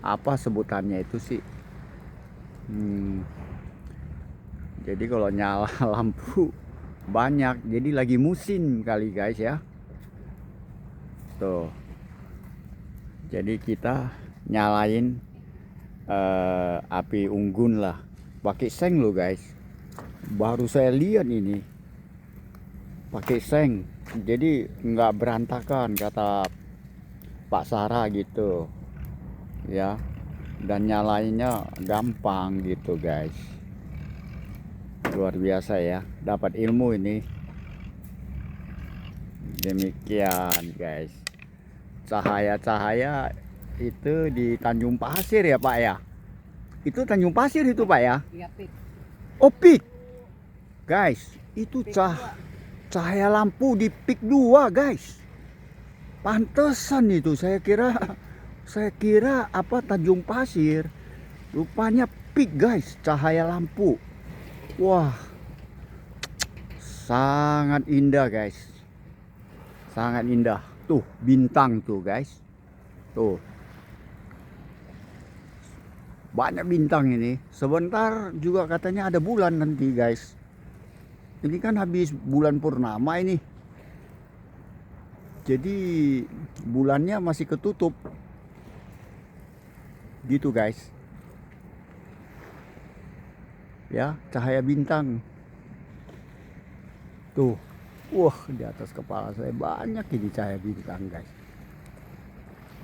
Speaker 1: Apa sebutannya itu sih, jadi kalau nyala lampu banyak, jadi lagi musim kali guys ya. Tuh, jadi kita nyalain api unggun lah pakai seng lo guys. Baru saya lihat ini pakai seng, jadi nggak berantakan kata Pak Sarah gitu ya, dan nyalainnya gampang gitu guys. Luar biasa ya, dapat ilmu ini. Demikian guys, cahaya-cahaya itu di Tanjung Pasir ya Pak ya. Itu Tanjung Pasir itu Pak ya.
Speaker 3: Iya, Pik.
Speaker 1: Oh pik guys, itu cahaya lampu di pik 2 guys. Pantesan itu saya kira apa Tanjung Pasir, rupanya pik guys, cahaya lampu. Wah, sangat indah guys, sangat indah. Tuh bintang tuh guys, tuh banyak bintang ini. Sebentar juga katanya ada bulan nanti guys. Ini kan habis bulan purnama ini, jadi bulannya masih ketutup gitu guys ya. Cahaya bintang tuh, wah di atas kepala saya banyak ini cahaya bintang guys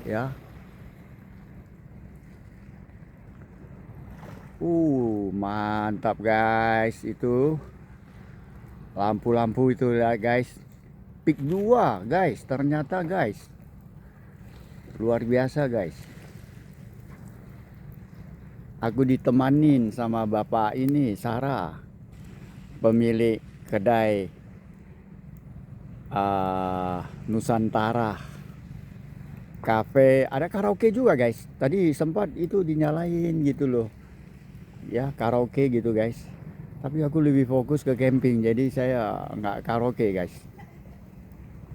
Speaker 1: ya. Mantap guys, itu lampu-lampu itu ya guys. Pik 2 guys, ternyata guys, luar biasa guys. Aku ditemanin sama bapak ini, Sarah, pemilik kedai Nusantara Cafe. Ada karaoke juga guys, tadi sempat itu dinyalain gitu loh ya, karaoke gitu guys. Tapi aku lebih fokus ke camping, jadi saya nggak karaoke guys.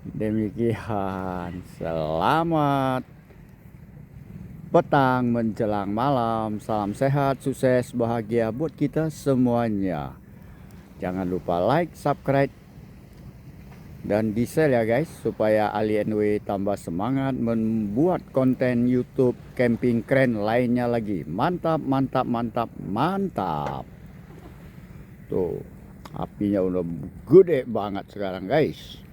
Speaker 1: Demikian, selamat petang menjelang malam. Salam sehat, sukses, bahagia buat kita semuanya. Jangan lupa like, subscribe, dan di-share ya guys, supaya Ali NW tambah semangat membuat konten YouTube camping keren lainnya lagi. Mantap, mantap, mantap, mantap. Tuh, apinya udah gede banget sekarang guys.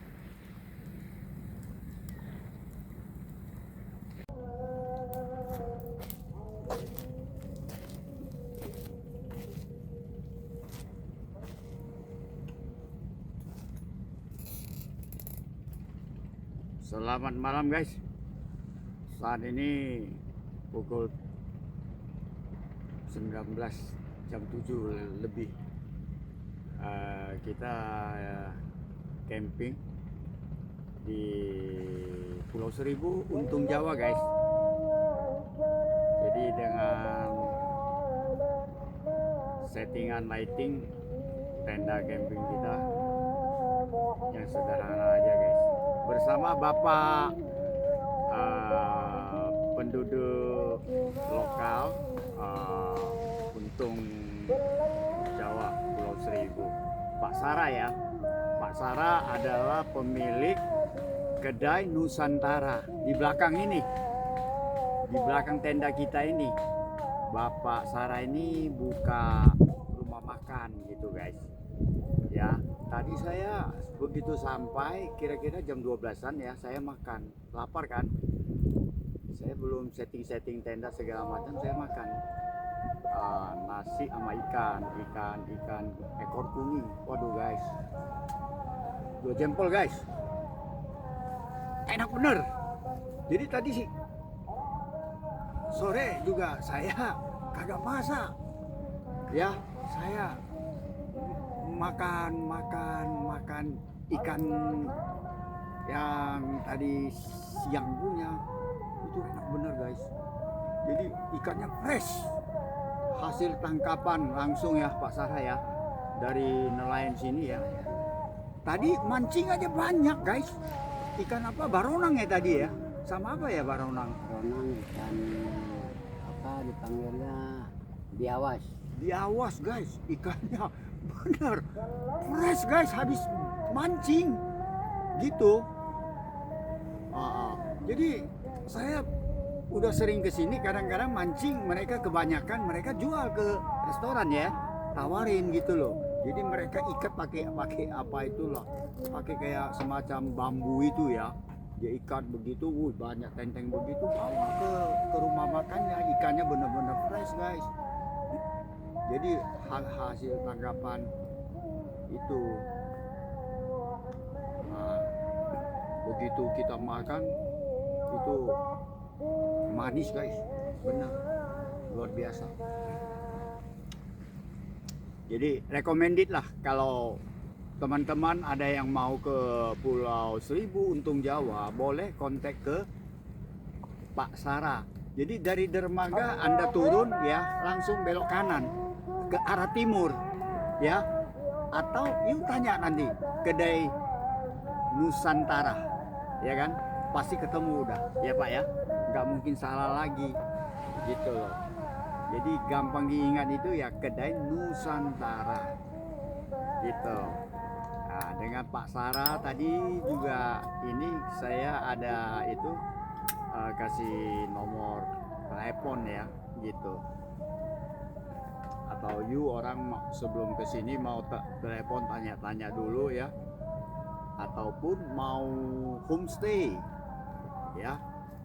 Speaker 1: Selamat malam guys. Saat ini pukul 19 jam 7 lebih. Kita camping di Pulau Seribu, Untung Jawa guys. Jadi dengan settingan lighting tenda camping kita yang sederhana aja guys, bersama bapak penduduk lokal Untung Jawa Pulau Seribu, Pak Sarah ya. Pak Sarah adalah pemilik kedai Nusantara di belakang ini, di belakang tenda kita ini. Bapak Sarah ini buka rumah makan gitu guys ya. Tadi saya begitu sampai kira-kira jam 12-an ya, saya makan, lapar kan, saya belum setting tenda segala macam, saya makan nasi sama ikan ekor kuning. Waduh guys, 2 jempol guys, enak bener. Jadi tadi sih sore juga saya kagak masak ya, saya makan ikan yang tadi siang punya, itu enak bener guys. Jadi ikannya fresh, hasil tangkapan langsung ya Pak Sarah ya, dari nelayan sini ya. Tadi mancing aja banyak guys. Ikan apa, baronang ya tadi ya, sama apa ya baronang?
Speaker 4: Baronang ikan apa dipanggilnya, biawas.
Speaker 1: Biawas guys, ikannya bener fresh guys, habis mancing gitu. Jadi saya udah sering kesini, kadang-kadang mancing mereka, kebanyakan mereka jual ke restoran ya, tawarin gitu loh. Jadi mereka ikat pakai apa itulah, pakai kayak semacam bambu itu ya, dia ikat begitu, banyak tenteng begitu, bawa ke rumah makannya. Ikannya bener-bener fresh guys. Jadi hasil tangkapan itu. begitu kita makan itu manis guys, benar luar biasa. Jadi recommended lah kalau teman-teman ada yang mau ke Pulau Seribu Untung Jawa, boleh kontak ke Pak Sara. Jadi dari dermaga Anda turun ya, langsung belok kanan ke arah timur ya, atau yuk tanya nanti kedai Nusantara ya kan, pasti ketemu udah ya Pak ya, nggak mungkin salah lagi gitu loh. Jadi gampang diingat itu ya kedai Nusantara gitu. Nah, dengan Pak Sara tadi juga ini saya ada itu kasih nomor telepon ya gitu. Atau you orang sebelum kesini mau telepon tanya-tanya dulu ya. Ataupun mau homestay ya.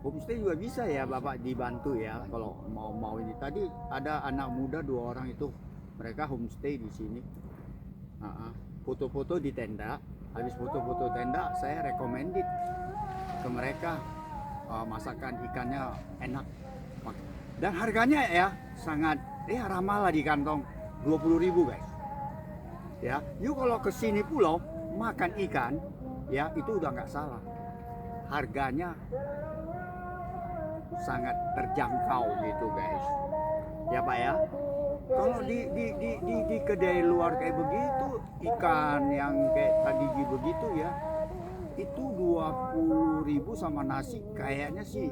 Speaker 1: Homestay juga bisa ya Bapak dibantu ya kalau mau ini. Tadi ada anak muda 2 orang itu, mereka homestay di sini. Foto-foto di tenda. Habis foto-foto tenda saya recommended ke mereka. Masakan ikannya enak dan harganya ya sangat ramah lah di kantong, 20.000 guys ya. Yuk kalau kesini pulau makan ikan ya itu udah nggak salah, harganya sangat terjangkau gitu guys ya Pak ya. Kalau di kedai luar kayak begitu, ikan yang kayak tadi begitu ya, itu 20.000 sama nasi kayaknya sih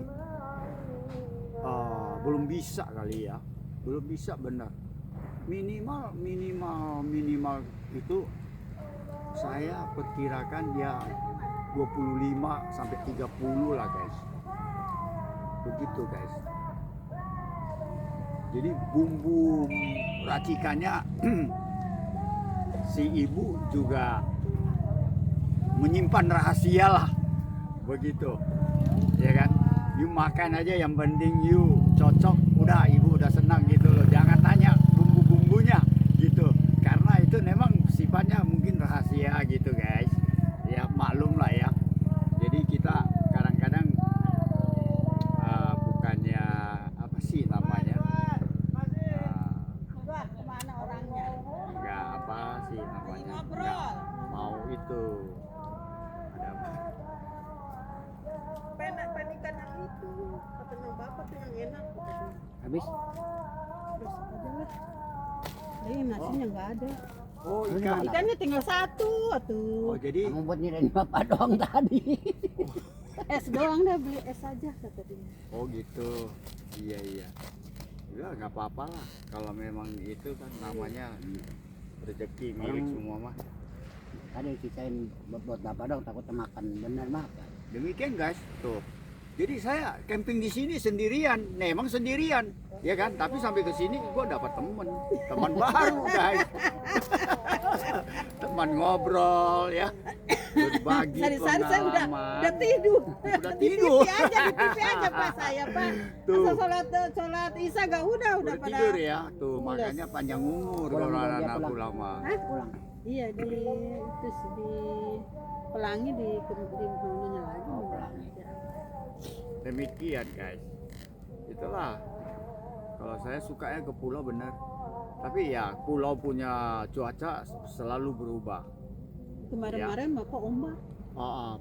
Speaker 1: belum bisa kali ya, belum bisa benar. Minimal itu saya perkirakan ya 25 sampai 30 lah guys, begitu guys. Jadi bumbu racikannya si ibu juga menyimpan rahasia lah begitu ya kan. You makan aja yang penting you cocok, udah ibu udah senang gitu loh. Jangan tanya bumbu-bumbunya gitu, karena itu memang sifatnya mungkin rahasia gitu guys ya, maklum lah ya. Jadi kita kadang-kadang bukannya apa sih namanya,
Speaker 2: Kemana orangnya?
Speaker 1: nggak apa sih namanya, nggak mau itu ada apa.
Speaker 2: Pen ikan yang itu katanya bapak tuh yang enak.
Speaker 4: Habis?
Speaker 2: Terus aja lah. Nasinya nggak ada.
Speaker 1: Oh ikan.
Speaker 2: Ikannya tinggal 1 tuh.
Speaker 1: Oh jadi
Speaker 4: Kamu buat nyirain bapak doang tadi.
Speaker 2: Es doang dah, beli es aja kata dia.
Speaker 1: oh gitu. Iya. Ya nggak apa-apa lah. Kalau memang itu kan namanya rezeki milik
Speaker 4: Orang-
Speaker 1: semua mah.
Speaker 4: Tadi sisain buat bapak dong, takut makan bener makan.
Speaker 1: Demikian guys, tuh. Jadi saya camping di sini sendirian, memang sendirian, ya kan? Tapi sampai ke sini gue dapat teman baru guys, teman ngobrol ya, berbagi
Speaker 2: Sari-sari saya
Speaker 1: pengalaman.
Speaker 2: udah tidur.
Speaker 1: Udah
Speaker 2: Di
Speaker 1: tidur.
Speaker 2: TV aja Pak saya Pak.
Speaker 1: Tuh.
Speaker 2: Asal sholat Isya gak udah
Speaker 1: Udah
Speaker 2: pada.
Speaker 1: tidur ya, tuh
Speaker 2: Pulas.
Speaker 1: makanya panjang umur
Speaker 4: Pulang,
Speaker 1: kalau
Speaker 4: dia
Speaker 1: anak
Speaker 4: pulang.
Speaker 1: ulama.
Speaker 2: Hah?
Speaker 4: Pulang.
Speaker 2: Iya di Pelangi di Hulunya lagi.
Speaker 4: Oh, Pelangi.
Speaker 1: Demikian guys, itulah kalau saya sukanya ke pulau bener. Tapi ya pulau punya cuaca selalu berubah.
Speaker 2: Kemarin-kemarin mah kok ombak.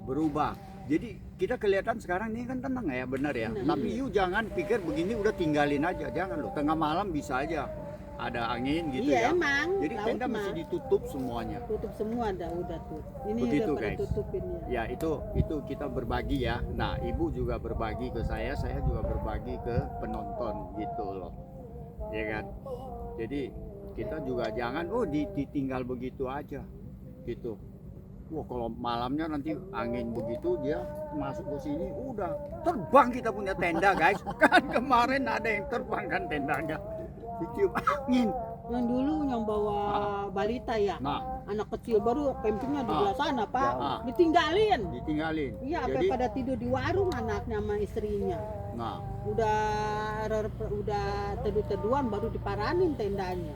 Speaker 1: Berubah. Jadi kita kelihatan sekarang ini kan tenang ya, benar ya.
Speaker 2: Tenang.
Speaker 1: Tapi you jangan pikir begini udah tinggalin aja, jangan loh. Tengah malam bisa aja ada angin gitu
Speaker 2: Iya
Speaker 1: ya.
Speaker 2: emang.
Speaker 1: Jadi
Speaker 2: laut
Speaker 1: tenda
Speaker 2: mah
Speaker 1: mesti ditutup semuanya.
Speaker 2: tutup semua udah tuh. Ini
Speaker 1: Begitu,
Speaker 2: udah pada
Speaker 1: guys.
Speaker 2: tutupin ya.
Speaker 1: Ya itu kita berbagi ya. Nah ibu juga berbagi ke saya juga berbagi ke penonton gitu loh, ya kan. Jadi kita juga jangan ditinggal begitu aja gitu. Wah kalau malamnya nanti angin begitu dia masuk ke sini udah terbang kita punya tenda guys. Kan kemarin ada yang terbang kan tendanya, ditiup angin.
Speaker 2: Yang dulu yang bawa balita ya.
Speaker 1: Nah
Speaker 2: Anak kecil baru campingnya di belah sana Pak.
Speaker 1: Ah.
Speaker 2: Ditinggalin.
Speaker 1: ditinggalin.
Speaker 2: Iya, apa
Speaker 1: Jadi
Speaker 2: pada tidur di warung anaknya sama istrinya.
Speaker 1: nah
Speaker 2: Udah teduh-teduhan baru diparanin tendanya.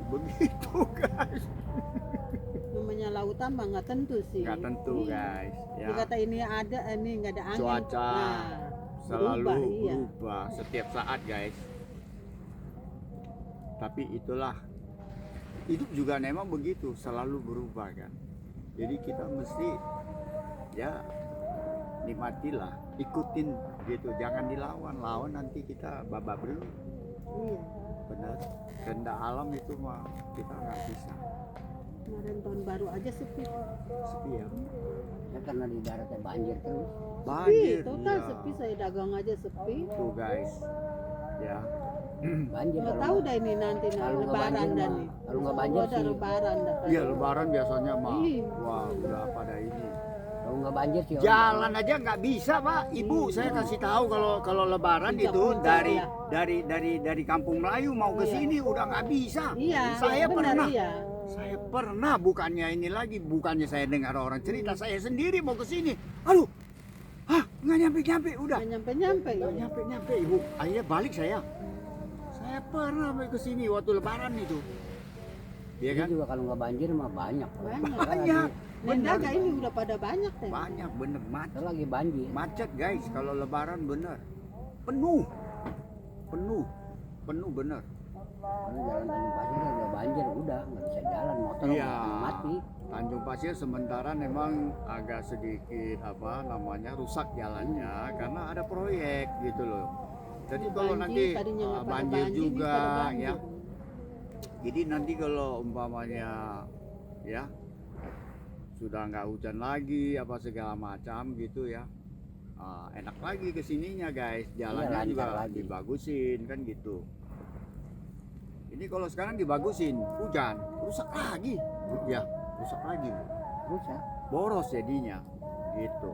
Speaker 1: begitu guys.
Speaker 2: Namanya lautan mah nggak tentu sih.
Speaker 1: nggak tentu
Speaker 2: Iya.
Speaker 1: guys ya.
Speaker 2: Dikata ini ada, ini nggak ada angin.
Speaker 1: Cuaca selalu
Speaker 2: berubah, iya.
Speaker 1: berubah setiap saat guys. Tapi itulah hidup juga memang begitu, selalu berubah kan. Jadi kita mesti ya nikmatilah, ikutin gitu, jangan dilawan. Lawan nanti kita babak belur.
Speaker 2: Iya.
Speaker 1: Benar, kehendak alam itu mah kita nggak bisa.
Speaker 2: Kemarin tahun baru aja sepi.
Speaker 1: Sepi ya.
Speaker 4: Ya karena di daratnya banjir terus.
Speaker 1: Banjir.
Speaker 2: Total
Speaker 1: iya.
Speaker 2: sepi, saya dagang aja sepi.
Speaker 1: Tuh guys, ya.
Speaker 4: Banjir
Speaker 2: Nggak
Speaker 4: kalau
Speaker 2: tahu
Speaker 4: nggak-
Speaker 2: dah ini nanti
Speaker 4: kalau nggak
Speaker 2: lebaran
Speaker 4: banjir
Speaker 2: dah
Speaker 4: mah-
Speaker 2: nih.
Speaker 4: kalau nggak banjir
Speaker 2: Ada
Speaker 4: sih.
Speaker 2: lebaran dah.
Speaker 1: Iya lebaran biasanya mah,
Speaker 2: Iya.
Speaker 1: wah udah pada ini.
Speaker 4: Kalau nggak banjir sih orang
Speaker 1: Jalan aja nggak bisa pak, ibu saya kasih tahu kalau lebaran itu
Speaker 2: Puncak-puncak,
Speaker 1: dari Kampung Melayu mau ke
Speaker 2: Iya.
Speaker 1: sini udah nggak bisa.
Speaker 2: Iya.
Speaker 1: Saya
Speaker 2: benar,
Speaker 1: pernah.
Speaker 2: Iya.
Speaker 1: Saya pernah, bukannya ini lagi, bukannya saya dengar orang cerita, saya sendiri mau ke sini. Aduh, nggak nyampe udah.
Speaker 2: Nggak nyampe-nyampe.
Speaker 1: Nggak
Speaker 2: Iya.
Speaker 1: nyampe ibu, akhirnya balik saya. Saya pernah mau ke sini waktu lebaran itu. Iya
Speaker 4: Ini
Speaker 1: kan?
Speaker 4: juga kalau nggak banjir mah banyak.
Speaker 1: Banyak.
Speaker 2: Nendaga ini udah pada banyak teh.
Speaker 1: Banyak bener
Speaker 4: Itu lagi banjir.
Speaker 1: macet guys kalau lebaran bener. Penuh bener.
Speaker 4: Kalau jalan Tanjung Pasir udah banjir, udah nggak bisa jalan, motor
Speaker 1: Iya.
Speaker 4: mati.
Speaker 1: Tanjung Pasir sementara memang agak sedikit rusak jalannya karena ada proyek gitu loh. Jadi kalau
Speaker 2: Banjir,
Speaker 1: nanti
Speaker 2: tadinya nggak pada
Speaker 1: banjir
Speaker 2: banjir, ini
Speaker 1: juga
Speaker 2: pada banjir.
Speaker 1: ya. Jadi nanti kalau umpamanya ya sudah nggak hujan lagi apa segala macam gitu ya. Enak lagi kesininya guys, jalannya
Speaker 4: lancar
Speaker 1: juga
Speaker 4: lagi.
Speaker 1: dibagusin kan gitu. Ini kalau sekarang dibagusin, hujan, rusak lagi. Ya, rusak lagi.
Speaker 4: Rusak.
Speaker 1: Boros jadinya. Gitu.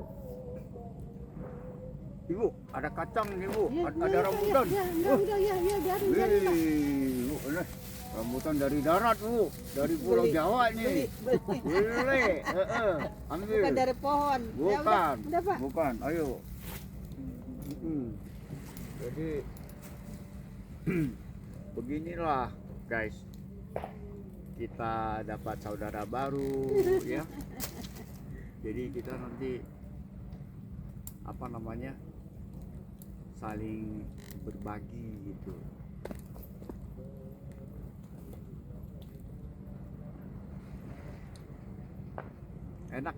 Speaker 1: Ibu, ada kacang nih, Bu.
Speaker 2: Iya,
Speaker 1: Ada rambutan.
Speaker 2: Iya, udah, ya, biarin, biarin, Pak.
Speaker 1: Wih, Bu, ini rambutan dari darat, Bu. Dari Pulau
Speaker 2: Beli,
Speaker 1: Jawa ini.
Speaker 2: beli.
Speaker 1: Boleh, ambil.
Speaker 2: Bukan dari pohon. Ya,
Speaker 1: Bukan,
Speaker 2: udah, Pak.
Speaker 1: bukan. Ayo. Jadi beginilah guys, kita dapat saudara baru ya. Jadi kita nanti saling berbagi gitu. Enak.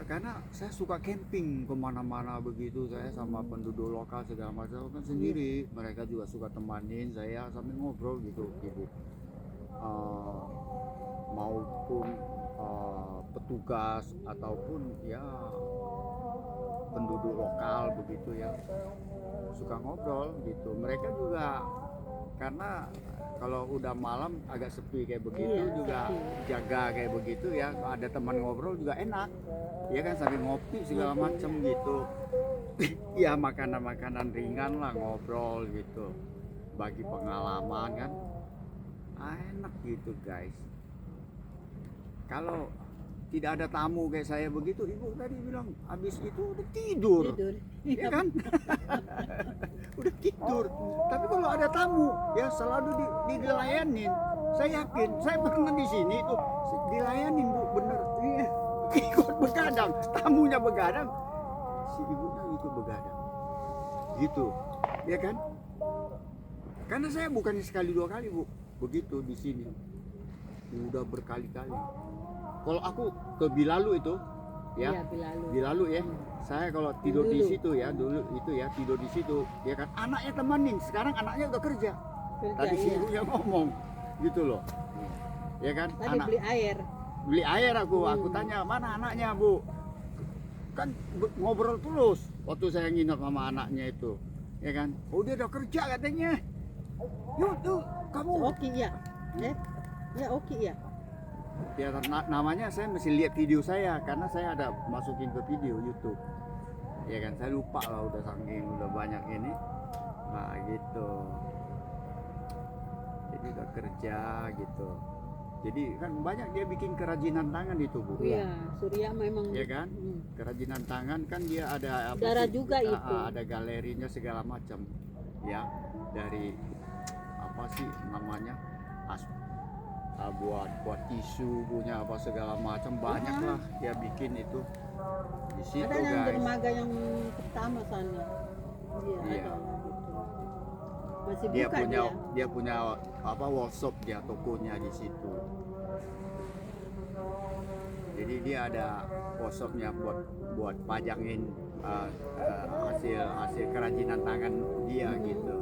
Speaker 1: Karena saya suka camping kemana-mana begitu, saya sama penduduk lokal segala macam kan sendiri, mereka juga suka temanin saya sambil ngobrol gitu ibu. Maupun petugas ataupun ya penduduk lokal begitu ya, suka ngobrol gitu. Mereka juga karena kalau udah malam agak sepi kayak begitu
Speaker 2: Iya,
Speaker 1: juga
Speaker 2: sepi.
Speaker 1: jaga kayak begitu ya, ada teman ngobrol juga enak ya kan, sambil ngopi segala macem gitu. Ya makanan ringan lah, ngobrol gitu, bagi pengalaman kan, enak gitu guys. Kalau tidak ada tamu kayak saya begitu, ibu tadi bilang habis itu udah tidur. Iya kan? Udah tidur. Tapi kalau ada tamu ya selalu dilayanin. Saya yakin, saya pernah di sini tuh dilayanin Bu, bener. Iya. Ikut begadang, tamunya begadang, si ibunya ikut begadang. Gitu. Ya kan? Karena saya bukannya sekali dua kali Bu, begitu di sini. Udah berkali-kali. Kalau aku ke Bilalu itu ya,
Speaker 2: Iya, Bilalu.
Speaker 1: Bilalu ya. Saya kalau tidur di
Speaker 2: Dulu.
Speaker 1: situ ya, dulu itu ya tidur di situ, ya kan. Anaknya temenin, sekarang anaknya udah kerja. Tadi si
Speaker 2: iya.
Speaker 1: ibunya ngomong, gitu loh. Ya kan,
Speaker 2: Tadi beli air.
Speaker 1: beli air aku tanya mana anaknya Bu, kan ngobrol terus waktu saya nginep sama anaknya itu, ya kan. Oh dia udah kerja katanya. Yuk tuh kamu.
Speaker 2: Oke ya. Ya oke ya.
Speaker 1: Ya namanya saya mesti lihat video saya karena saya ada masukin ke video YouTube. Ya kan, saya lupa lah udah saking udah banyak ini. Nah gitu. Jadi udah kerja gitu. Jadi kan banyak dia bikin kerajinan tangan itu Bu.
Speaker 2: Iya, Surya memang.
Speaker 1: Ya kan? Kerajinan tangan kan dia ada apa
Speaker 2: Darah
Speaker 1: sih?
Speaker 2: juga itu.
Speaker 1: Ada galerinya segala macam. Ya, dari apa sih namanya? buat tisu punya apa segala macam banyak lah dia bikin itu di situ
Speaker 2: Ada yang
Speaker 1: guys.
Speaker 2: dermaga yang pertama sana. Iya,
Speaker 1: Iya.
Speaker 2: ada yang gitu. Masih
Speaker 1: Dia
Speaker 2: buka
Speaker 1: punya
Speaker 2: dia.
Speaker 1: dia punya apa workshop dia tokonya di situ. Jadi dia ada workshopnya buat pajangin hasil kerajinan tangan dia gitu.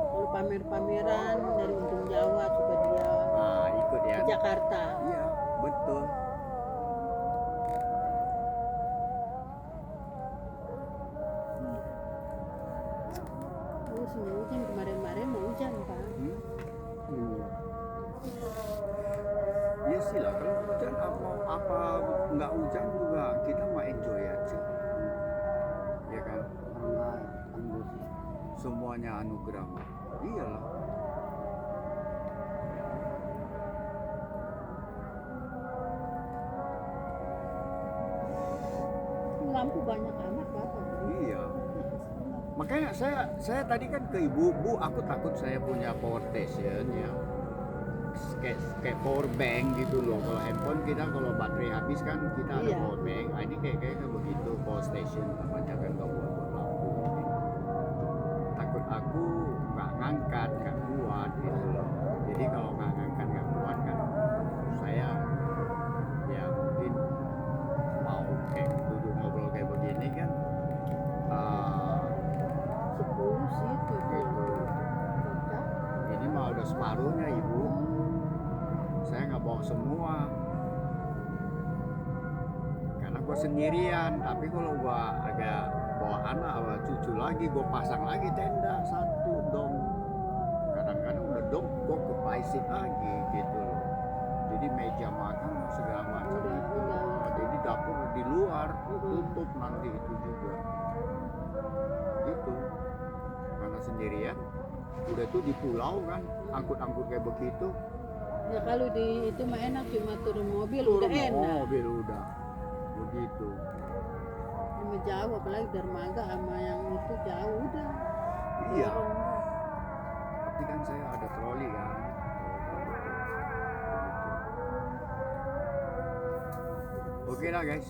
Speaker 2: Kalau pamer-pameran dari Untung Jawa juga dia
Speaker 1: Nah, ikut ya.
Speaker 2: ke Jakarta.
Speaker 1: Iya, betul.
Speaker 2: Oh, sudah hujan kemarin-kemarin mau hujan Pak.
Speaker 1: Iya sih lah, kalau hujan apa nggak hujan juga kita mau enjoy aja. Ya kan,
Speaker 4: Orang tembus.
Speaker 1: semuanya anugerah. Iyalah.
Speaker 2: Lampu banyak amat Pak.
Speaker 1: Iya. Makanya saya tadi kan ke ibu, Bu, aku takut saya punya power station ya. Kayak power bank gitu loh. Kalau handphone kita kalau baterai habis kan kita ada
Speaker 2: Iya.
Speaker 1: power bank. Ah, ini kayaknya begitu power station namanya kan nggak buat lampu. Takut aku nggak ngangkat, nggak kuat gitu loh. Jadi kalau nggak ngangkat, nggak kuat kan saya ya mungkin mau kayak duduk ngobrol kayak begini kan.
Speaker 2: 10 sih itu.
Speaker 1: Gitu.
Speaker 2: Cocok.
Speaker 1: Ini mah udah separuhnya ibu. Saya nggak bawa semua. Karena gue sendirian. Tapi kalau gue agak bawa anak atau cucu lagi, gue pasang lagi tenda satu dong. Kadang-kadang udah dong, gue kepaisit lagi gitu loh. Jadi meja makan segala macam.
Speaker 2: Udah.
Speaker 1: Jadi dapur di luar tutup nanti itu juga. Gitu. Karena sendirian. Udah tuh di pulau kan, angkut-angkut kayak begitu.
Speaker 2: Ya kalau di itu mah enak cuma turun mobil udah enak.
Speaker 1: Mobil udah begitu.
Speaker 2: Cuma jauh apalagi dermaga sama yang itu jauh udah.
Speaker 1: Iya.
Speaker 2: Dorong.
Speaker 1: Tapi kan saya ada troli kan. Oke lah guys.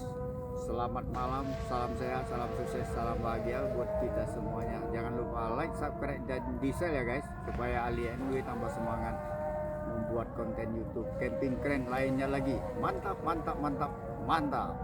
Speaker 1: Selamat malam, salam sehat, salam sukses, salam bahagia buat kita semuanya. Jangan lupa like, subscribe, dan di-share ya guys, supaya Ali NW tambah semangat membuat konten YouTube camping keren lainnya lagi. Mantap, mantap, mantap, mantap.